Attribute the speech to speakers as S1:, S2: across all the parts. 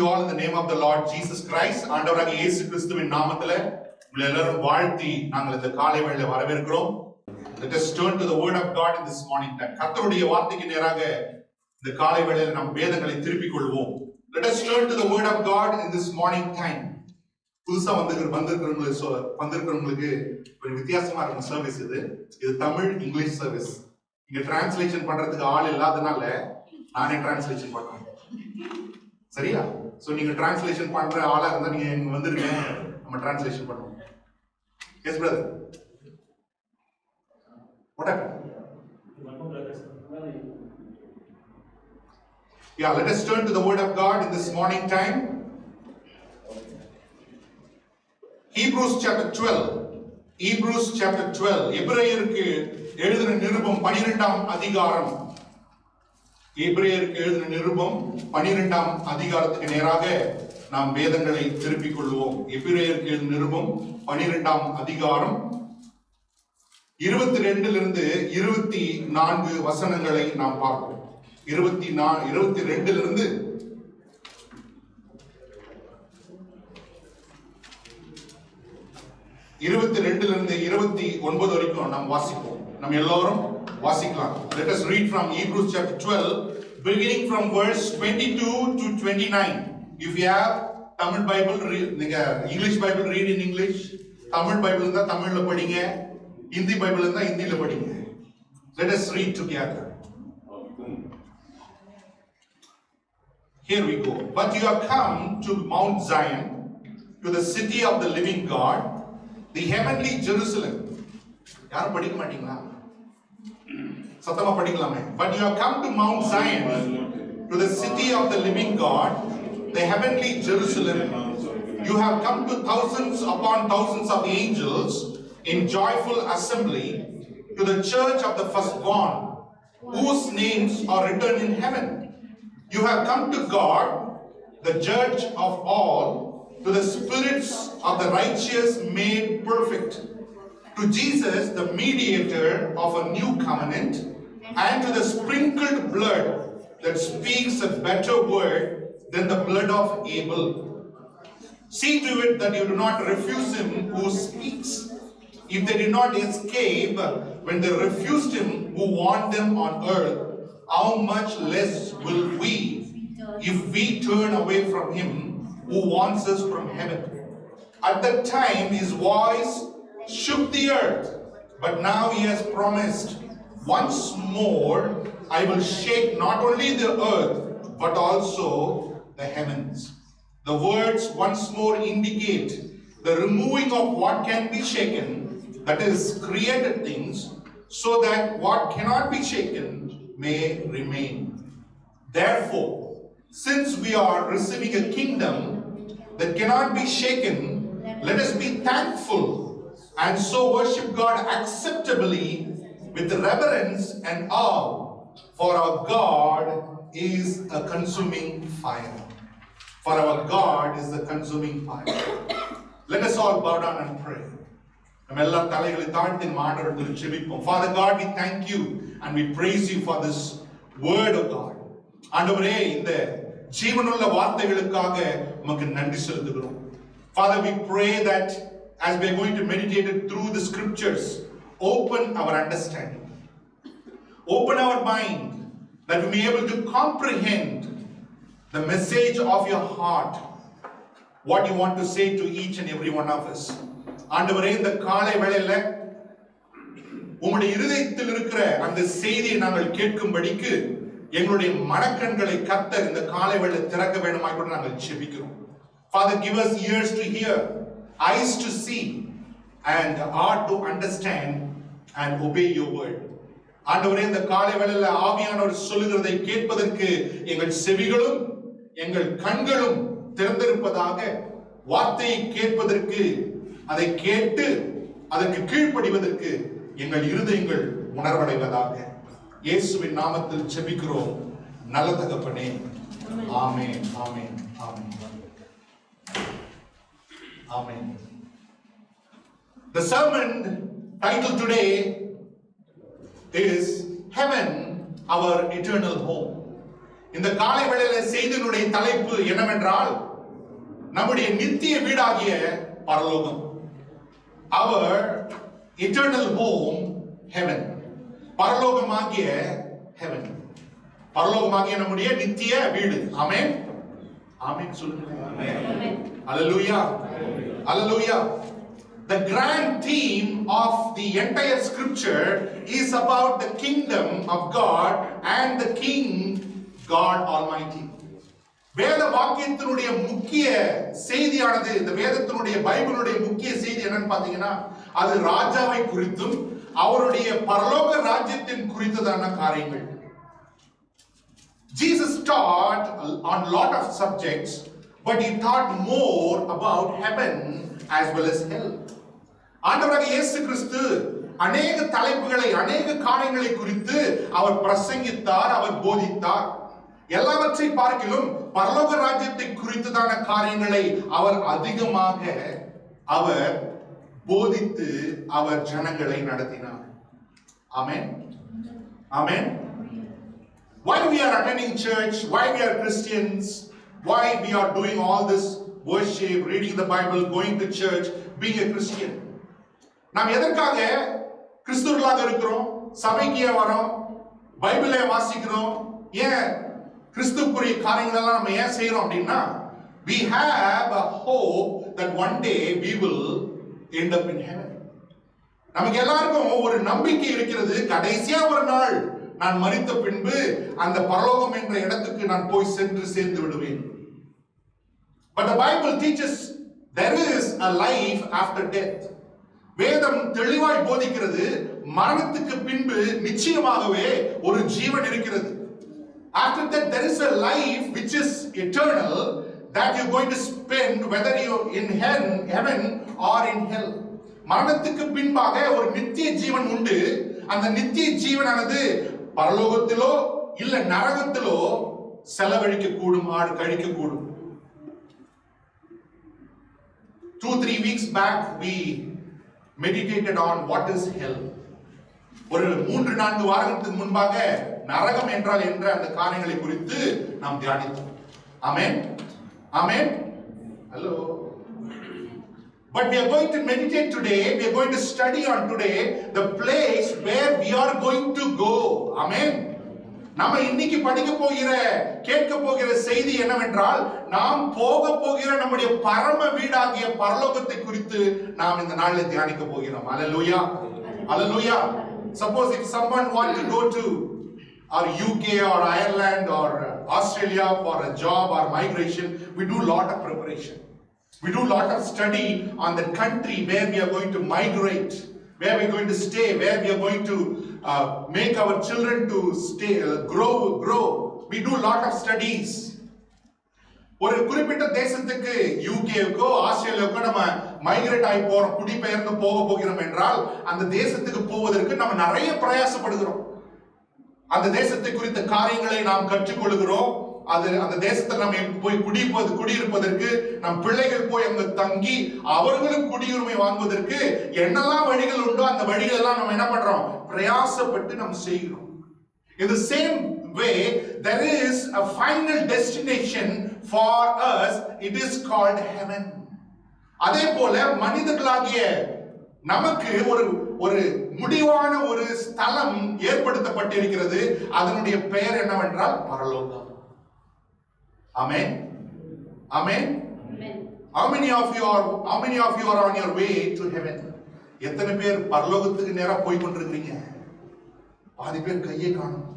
S1: you all in the name of the Lord Jesus Christ. ஆண்டவராகிய இயேசு கிறிஸ்துவின் நாமத்திலே உங்களை எல்லாரும் வாழ்த்தி நாங்கள் இந்த காலை வேளையிலே வரவேற்கிறோம். Let us turn to the word of God in this morning time. கர்த்தருடைய வார்த்தைக்கு நேராக இந்த காலை வேளையிலே நாம் வேதங்களை திருப்பிக் கொள்வோம். Let us turn to the word of God in this morning time. புதுசா வந்திருக்கிறவங்களுக்கு ஒரு வித்தியாசமா இருக்கும் சர்வீஸ் இது தமிழ் இங்கிலீஷ் சர்வீஸ். இங்க டிரான்ஸ்லேஷன் பண்றதுக்கு ஆள் இல்லாதனால நானே டிரான்ஸ்லேஷன் பண்றேன். சரியா? சோ நீங்க டிரான்ஸ்லேஷன் பண்ற ஆளா இருந்தா நீங்க இங்க வந்துருங்க, நம்ம டிரான்ஸ்லேஷன் பண்ணுவோம். Yes brother. What happened? Yeah, let us turn to the word of God in this morning time. Hebrews chapter 12. Hebrews chapter 12. எபிரேயருக்கு எழுதின நிருபம் 12ஆம் அதிகாரம். எபிரேயருக்கு எழுதின நிருபம் 12ஆம் அதிகாரத்துக்கு நேராக நாம் வேதங்களை திருப்பிக் கொள்வோம். எபிரேயருக்கு எழுதின நிருபம் 12ஆம் அதிகாரம் 22 24 வசனங்களை நாம் பார்ப்போம். 22 29 வரைக்கும் நாம் வாசிப்போம். நம்ம எல்லாரும் வாசிக்கலாம். Let us read from Hebrews chapter 12 beginning from verse 22 to 29. If you have Tamil Bible, நீங்க English Bible read in English, Tamil Bible இருந்தா தமிழ்ல படிங்க, Hindi Bible இருந்தா ஹிந்தில படிங்க. Let us read together. Here we go. But you have come to Mount Zion, to the city of the living God, the heavenly Jerusalem. யாரும் படிக்க மாட்டீங்களா? சத்தமா படிக்கலாமே. But you have come to Mount Zion, to the city of the living God, the heavenly Jerusalem. You have come to thousands upon thousands of angels in joyful assembly, to the church of the firstborn, whose names are written in heaven. You have come to God, the judge of all, to the spirits of the righteous made perfect, to Jesus, the mediator of a new covenant, and to the sprinkled blood that speaks a better word than the blood of Abel. See to it that you do not refuse him who speaks. If they did not escape when they refused him who warned them on earth, how much less will we, if we turn away from him who warns us from heaven? At that time his voice shook the earth, but now he has promised, once more I will shake not only the earth but also the heavens. The words once more indicate the removing of what can be shaken, that is created things, so that what cannot be shaken may remain. Therefore, since we are receiving a kingdom that cannot be shaken, let us be thankful and so worship God acceptably with reverence and awe, for our God is a consuming fire. For our God is a consuming fire. Let us all bow down and pray. Father God, we thank you and we praise you for this word of God. ஆண்டவரே, இந்த ஜீவனுள்ள வார்த்தைகளுக்காக உமக்கு நன்றி செலுத்துகிறோம். Father, we pray that as we are going to meditate through the scriptures, open our understanding, open our mind, that we may be able to comprehend the message of your heart, what you want to say to each and every one of us. ஆண்டவரே, இந்த காலை வேளையில உம்முடைய இருதயத்தில் இருக்கிற அந்த செய்தியை நாங்கள் கேட்கும்படிக்கு எங்களுடைய மனக்கண்களை கர்த்தர் இந்த காலை வேளையில திறக்க வேண்டுமாய் கூட நாங்கள் ஜெபிக்கிறோம். Father, give us ears to hear, eyes to see, and heart to understand and obey your word. ஆண்டவரே, இந்த காலை வேளையில ஆவியானவர் சொல்லுகிறதை கேட்பதற்கு எங்கள் செவிகளும் எங்கள் கண்களும் திறந்திருப்பதாக, வார்த்தையை கேட்பதற்கு, அதை கேட்டு அதற்கு கீழ்ப்படிவதற்கு எங்கள் இருதயங்கள் உணர்வடைவதாக. இயேசுவின் நாமத்தில் ஜெபிக்கிறோம் நல்ல தகப்பனே. ஆமென், ஆமென், ஆமென், ஆமென். The sermon title today is Heaven, Our Eternal Home. இந்த காலை வேளையில செய்தியினுடைய தலைப்பு என்னவென்றால் நம்முடைய நித்திய வீடாகிய பரலோகம். Our eternal home, heaven. பரலோகமாகிய heaven. பரலோகமாகிய நம்முடைய நித்திய வீடு. ஆமென். ஆமென் சொல்லுங்க. ஆமென். ஹalleluya. ஹalleluya. The grand theme of the entire scripture is about the kingdom of God and the King, God Almighty. வேத வாக்கியத்தினுடைய முக்கிய செய்தியானது, இந்த வேதத்தினுடைய பைபிளுடைய முக்கிய செய்தி என்னன்னு பாத்தீங்கன்னா, அது ராஜாவை குறித்தும் அவருடைய பரலோக ராஜ்யத்தின் குறித்ததான காரியங்கள். Jesus taught on lot of subjects, but he taught more about heaven as well as hell. ஆண்டவராகிய இயேசு கிறிஸ்து அநேக தலைப்புகளை, அநேக காரியங்களை குறித்து அவர் பிரசங்கித்தார், அவர் போதித்தார். எல்லாவற்றை பார்க்கிலும் பரலோக ராஜ்யத்தை குறித்ததான காரியங்களை அவர் அதிகமாக அவர் போதித்து அவர் ஜனங்களை நடத்தினார். ஆமென். ஆமென். Why we are attending church, why we are Christians, why we are doing all this worship, reading the Bible, going to church, being a Christian. நாம் எதற்காக கிறிஸ்துவர்களாக இருக்கிறோம்? சபைக்கு வரோம், பைபிளை வாசிக்கிறோம். ஏன் கிறிஸ்துவுக்குரிய காரியங்கள் எல்லாம் நம்ம ஏன் செய்யறோம் அப்படின்னா, we have a hope that one day we will end up in heaven. நமக்கு எல்லாருக்கும் ஒரு நம்பிக்கை இருக்கிறது, கடைசியா ஒரு நாள் நான் மரித்த பின்பு அந்த பரலோகம் என்ற இடத்துக்கு நான் போய் சென்று சேர்ந்து விடுவேன். But the Bible teaches there is a life after death. வேதம் தெளிவாய் போதிக்கிறது, மரணத்துக்கு பின்பு நிச்சயமாகவே ஒரு ஜீவன் இருக்கிறது. After that there is a life which is eternal that you're going to spend whether you're in heaven or in hell. மரணத்துக்கு பின்பாக ஒரு நித்திய ஜீவன் உண்டு. அந்த நித்திய ஜீவனானது பரலோகத்திலோ இல்ல நரகத்திலோ செலவழிக்க கூடும், ஆடு கழிக்க கூடும். 2-3 weeks back we meditated on what is hell. ஒரு 3-4 வாரங்களுக்கு முன்பாக நரகம் என்றால் என்ற அந்த காரியங்களை குறித்து நாம் தியானித்தோம். ஆமென். ஆமென். Hello. But we are going to meditate today, we are going to study on today the place where we are going to go. Amen. நாம இன்னைக்கு படிக்க போகிற, கேட்க போகிற செய்தி என்னவென்றால், நாம் போக போகிற நம்முடைய பரம வீடாகிய பரலோகத்தை குறித்து நாம் இந்த நாளில் தியானிக்க போகிறோம். Hallelujah. Hallelujah. Suppose if someone want to go to or UK or Ireland or Australia for a job or migration, we do lot of preparation. We do lot of study on the country where we are going to migrate, where we are going to stay, where we are going to make our children to stay, grow. We do lot of studies. ஒரு குறிப்பிட்ட தேசத்துக்கு, யூகேக்கோ ஆஸ்திரேலியாவுக்கோ நம்ம migrate ஆகி போறோம், குடிபெயர்ந்து போக போகிறோம் என்றால் அந்த தேசத்துக்கு போவதற்கு நம்ம நிறைய பிரயாசப்படுகிறோம். அந்த தேசத்தை குறித்த காரியங்களை நாம் கற்றுக்கொள்கிறோம். அந்த தேசத்தில் நம்ம போய் குடியிருப்பதற்கு, நம் பிள்ளைகள் போய் அங்க தங்கி அவர்களும் குடியுரிமை வாங்குவதற்கு என்னெல்லாம் வழிகள் உண்டோ அந்த வழிகள் எல்லாம் நம்ம என்ன பண்றோம்? பிரயாசப்பட்டு நம்ம செய்கிறோம். In the same way, there is a final destination for us. It is called heaven. அதே போல மனிதர்களாகிய நமக்கு ஒரு முடிவான ஒரு ஸ்தலம் ஏற்படுத்தப்பட்டிருக்கிறது. அதனுடைய பெயர் என்னவென்றால் பரலோகம். Amen. Amen. How many of you are on your way to heaven? எத்தனை பேர் பரலோகத்துக்கு நேரா போய் கொண்டிருக்கீங்க? பாதி பேர் கையை காணும்.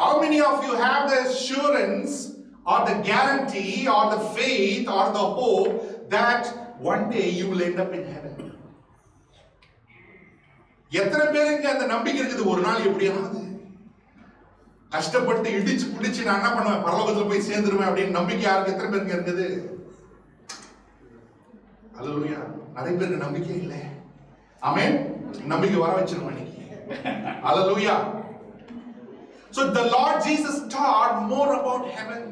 S1: How many of you have the assurance or the guarantee or the faith or the hope that one day you will end up in heaven? எத்தனை பேருக்கு அந்த நம்பிக்கை இருக்குது, ஒரு நாள் எப்படியாவது கஷ்டப்பட்டு இடிச்சு புடிச்சு நான் என்ன பண்ணுவேன், பரலோகத்துல போய் சேர்ந்துருவேன் அப்படின்னு நம்பிக்கை யாருக்கு, எத்தனை பேருக்கு இருக்குது? ஹல்லேலூயா. நிறைய பேருக்கு நம்பிக்கை இல்லை. ஆமென். நம்பிக்கை வர வச்சிருவோம் இன்னைக்கு. ஹல்லேலூயா. So the Lord Jesus taught more about heaven.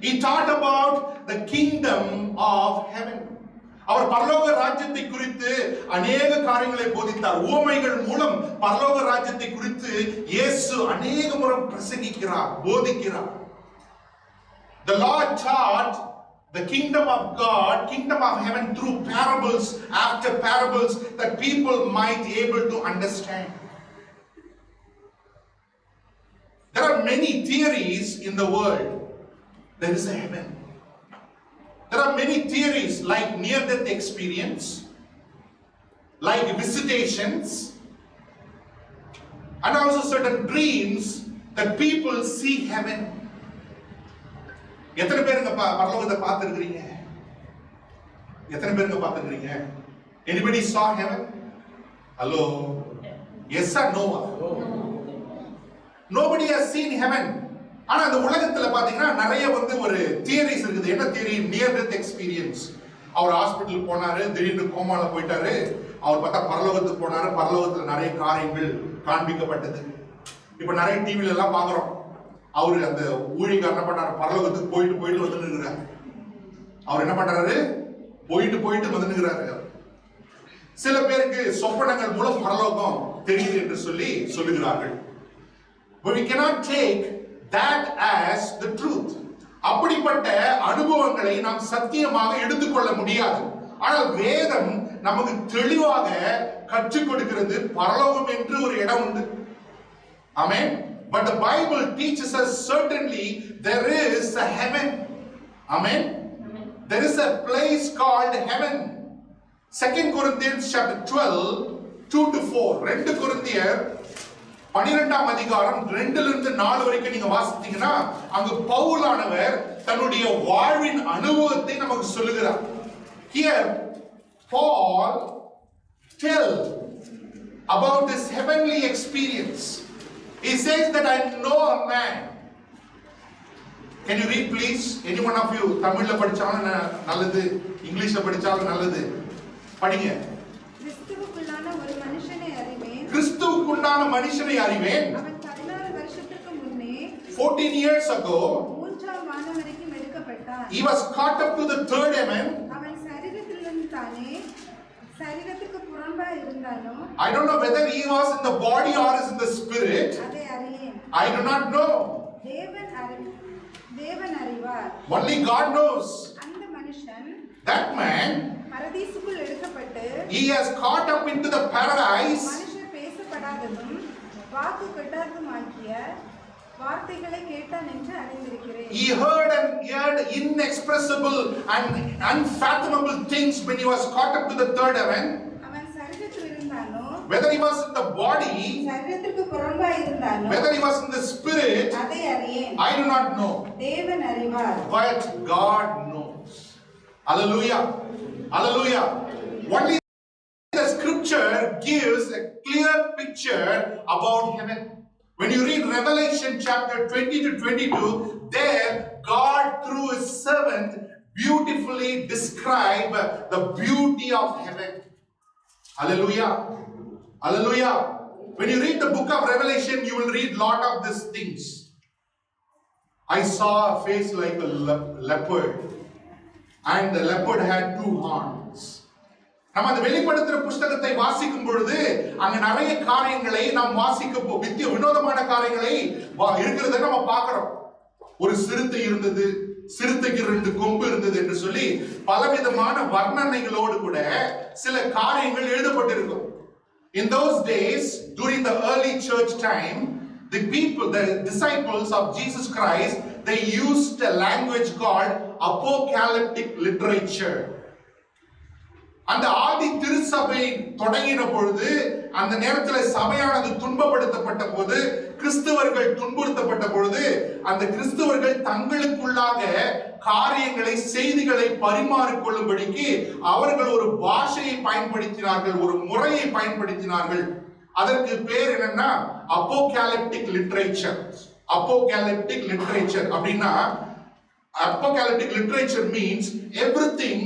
S1: He taught about the kingdom of heaven. அவர் பரலோக ராஜ்யத்தை குறித்து அநேக காரியங்களை போதித்தார். உவமைகள் மூலம் பரலோக ராஜ்யத்தை குறித்து இயேசு அநேக முறை பிரசங்கிக்கிறார், போதிக்கிறார். The Lord taught the kingdom of God, kingdom of heaven through parables after parables that people might able to understand. There are many theories in the world. There is a heaven. There are many theories like near-death experience, like visitations, and also certain dreams that people see heaven. எத்தனை பேருங்க பரலோகத்தை பார்த்திருக்கிறீங்க? எத்தனை பேருங்க பார்த்திருக்கிறீங்க? Anybody saw heaven? Hello? Yes or no? Nobody has seen heaven. ஆனா அந்த உலகத்துல பாத்தீங்கன்னா நிறைய ஒரு தியரிஸ் இருக்குது. என்ன தியரி? Near death experience. அவர் ஹாஸ்பிட்டல் போனாரு, திடீர்னு கோமால போயிட்டாரு, அவர் பார்த்தா பரலோகத்துக்கு போனாரு, பரலோகத்துல நிறைய காரியங்கள் காண்பிக்கப்பட்டது. இப்ப நிறைய டிவில எல்லாம் பாக்குறோம். அவரு அந்த ஊழியக்காரர் என்ன பண்றாரு? பரலோகத்துக்கு போயிட்டு போயிட்டு வந்து நிற்கிறாரு. அவர் என்ன பண்றாரு? போயிட்டு போயிட்டு வந்து நிற்கிறாரு. சில பேருக்கு சொப்பனங்கள் மூலம் பரலோகம் தெரியுது என்று சொல்லுகிறார்கள். But we cannot take that as the truth. அப்படிப்பட்ட அனுபவங்களை நாம் சத்தியமாக எடுத்துக்கொள்ள முடியாது. ஆனால் வேதம் நமக்கு தெளிவாக கற்றுக் கொடுக்கிறது, பரலோகம் என்று ஒரு இடம் உண்டு. ஆமென். But the Bible teaches us certainly there is a heaven. Amen. There is a place called heaven. 2 Corinthians chapter 12 2 to 4. 2 கொரிந்தியர் 12ஆம் அதிகாரம் 2 ல இருந்து 4 வரைக்கும் நீங்க வாசித்தீங்கன்னா அங்க பவுலானவர் தன்னுடைய வாழ்வின் அனுபவத்தை நமக்கு சொல்லுகிறார். Here Paul tell about this heavenly experience. He says that I know a man. Can you read please? Any one of you, தமிழ்ல படிச்சாலும் நல்லது, இங்கிலீஷ்ல படிச்சாலும் நல்லது. படிங்க.
S2: கிறிஸ்துவுக்குள்ளான ஒரு மனுஷனை அறிவேன்.
S1: கிறிஸ்துவுக்குள்ளான மனுஷனை அறிவேன்.
S2: அவன் 14 வருஷத்துக்கு முன்னே
S1: 14 years ago
S2: மூன்றாம் வானம் வரைக்கும் எடுக்கப்பட்டான்.
S1: he was caught up to the third heaven.
S2: அவன் சரீரத்திலிருந்து தானே சரீரத்துக்கு புறம்பா இருந்தானோ.
S1: I don't know whether he was in the body or is in the spirit.
S2: அதை அறியேன்.
S1: I do not know.
S2: தேவன் அறிவார்.
S1: Only God knows.
S2: அந்த மனுஷன்,
S1: that man,
S2: பரதீசுக்குள் எடுக்கப்பட்டு
S1: he has caught up into the paradise.
S2: மனுஷர் பேசப்படாததும் வாக்கு கட்டாததுமாகிய வார்த்தைகளை கேட்டான் என்று அறிந்திருக்கிறேன்.
S1: He heard inexpressible and unfathomable things when he was caught up to the third heaven.
S2: அவன் சரீரத்தில் இருந்தானோ,
S1: whether he was in the body,
S2: சரீரத்துக்கு புறம்பா இருந்தானோ,
S1: whether he was in the spirit,
S2: அதை அறியேன்.
S1: I do not know.
S2: தேவன் அறிவார்.
S1: But God knows. Hallelujah. Hallelujah. Only the scripture gives a clear picture about heaven. When you read Revelation chapter 20 to 22, there God through his servant beautifully describe the beauty of heaven. Hallelujah. Hallelujah. When you read the book of Revelation, you will read lot of these things. I saw a face like a leopard, and the leopard had 2 horns. நம்ம அந்த வெளிப்படுத்துற புத்தகத்தை வாசிக்கும் பொழுது அங்க நிறைய காரியங்களை நாம் வாசிக்க வினோதமான காரியங்களை இருக்கிறத நம்ம பார்க்கிறோம். ஒரு சிறுத்தை இருந்தது, சிறுத்தைக்கு 2 கொம்பு இருந்தது என்று சொல்லி பலவிதமான வர்ணனைகளோடு கூட சில காரியங்கள் எழுதப்பட்டிருக்கும். In those days, during the early church time, the people, the disciples of Jesus Christ, they used a language called apocalyptic literature. அந்த ஆதி திருச்சபை தொடங்கின பொழுது, அந்த நேரத்தில் சபையானது துன்பப்படுத்தப்பட்ட போது, கிறிஸ்தவர்கள் துன்புறுத்தப்பட்ட பொழுது, அந்த கிறிஸ்தவர்கள் தங்களுக்குள்ளாக காரியங்களை, செய்திகளை பரிமாறிக்கொள்ளும்படிக்கு அவர்கள் ஒரு பாஷையை பயன்படுத்தினார்கள், ஒரு முறையை பயன்படுத்தினார்கள். அதற்கு பேர் என்னன்னா அப்போகாலிப்டிக் லிட்ரேச்சர். அப்போகாலிப்டிக் லிட்ரேச்சர் அப்படின்னா, apocalyptic literature means everything,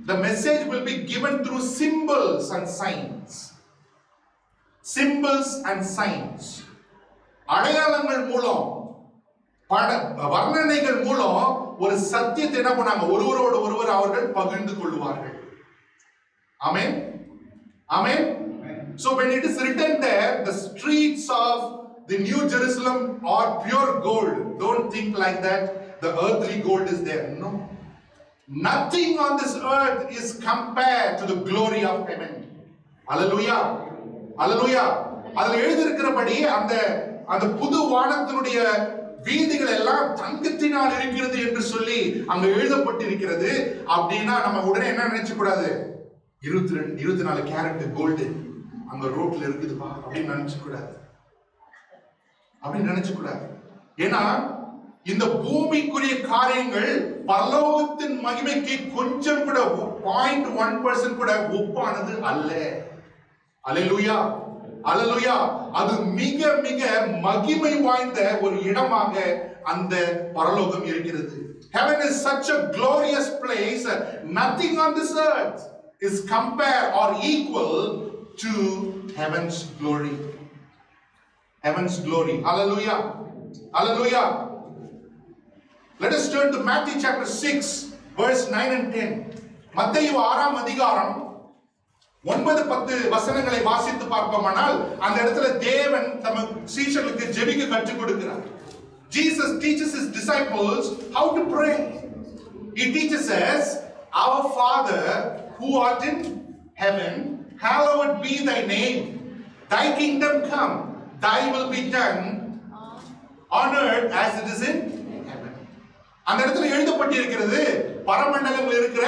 S1: the message will be given through symbols and signs. Symbols and signs. அடையாளங்கள் மூலம், வர்ணனைகள் மூலம் ஒரு சத்தியத்தை என்ன பண்ணாங்க, ஒருவரோடு ஒருவர் அவர்கள் பகிர்ந்து கொள்வார்கள். Amen. Amen. So when it is written there, the streets of the New Jerusalem are pure gold. Don't think like that. The earthly gold is there. No. Nothing on this earth is compared to the glory of heaven. Hallelujah. Hallelujah. அதில் எழுதியிருக்கிறபடி அந்த புது வானத்தினுடைய வீதிகள் எல்லாம் தங்கத்தினால் இருக்கிறது என்று சொல்லி அங்க எழுதப்பட்டிருக்கிறது. அப்படின்னா நம்ம உடனே என்ன நினைச்ச கூடாது? 24 கேரட் கோல்டு அங்க ரோட்ல இருக்குதுப்பா அப்படின்னு நினைச்ச கூடாது. அப்படின்னு நினைச்ச கூடாது. ஏன்னா இந்த பூமிக்குரிய காரியங்கள் பரலோகத்தின் மகிமைக்கு கொஞ்சம் கூட 0.1% கூட ஒப்பானது அல்ல. அல்லேலூயா. அல்லேலூயா. அது மிக மிக மகிமை வாய்ந்த ஒரு இடமாக அந்த பரலோகம் இருக்கிறது. Heaven is such a glorious place. Nothing on this earth is compared or equal to heaven's glory. Heaven's glory. Hallelujah. Hallelujah. Let us turn to Matthew chapter 6 verse 9 and 10. மத்தேயு 6ஆம் அதிகாரம் 9-10 வசனங்களை வாசித்து பார்ப்போமானால் அந்த இடத்துல தேவன் தம் சீஷர்களுக்கு ஜெபிக்க கற்றுக் கொடுக்கிறார். Jesus teaches his disciples how to pray. He teaches us, our Father who art in heaven, hallowed be thy name. Thy kingdom come, thy will be done on earth as it is in heaven. அந்த இடத்துல எழுதப்பட்டிருக்கிறது, பரமண்டலங்களில் இருக்கிற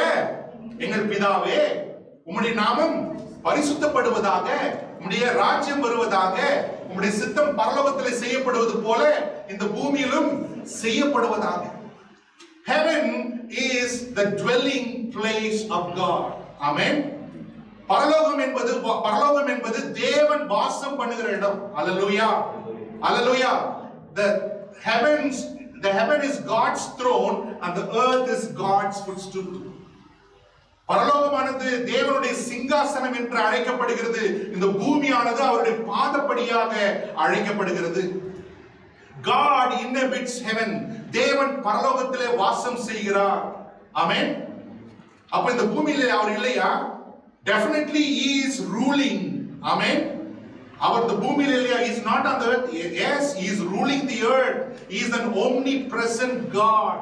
S1: எங்கள் பிதாவே, உம்முடைய நாமம் பரிசுத்தப்படுவதாக, உம்முடைய ராஜ்யம் வருவதாக, உம்முடைய சித்தம் பரலோகத்திலே செய்யப்படுவது போல இந்த பூமியிலும் செய்யப்படுவதாக. Heaven is the dwelling place of God. Amen. பரலோகம் என்பது தேவன் வாசம் பண்ணுகிற இடம். Hallelujah. Hallelujah. The heaven is God's throne and the earth is God's footstool. பரலோகமானது தேவனுடைய சிங்காசனம் என்று அழைக்கப்படுகிறது. இந்த பூமியானது அவருடைய பாதப்படியாக அழைக்கப்படுகிறது. God inhabits heaven. தேவன் பரலோகத்திலே வாசம் செய்கிறார். ஆமென். அப்ப இந்த பூமியிலே அவர் இல்லையா? Definitely he is ruling. ஆமென். அவர் இந்த பூமியிலே இல்லையா? He is not on the earth. Yes, he is ruling the earth. He is an omnipresent God.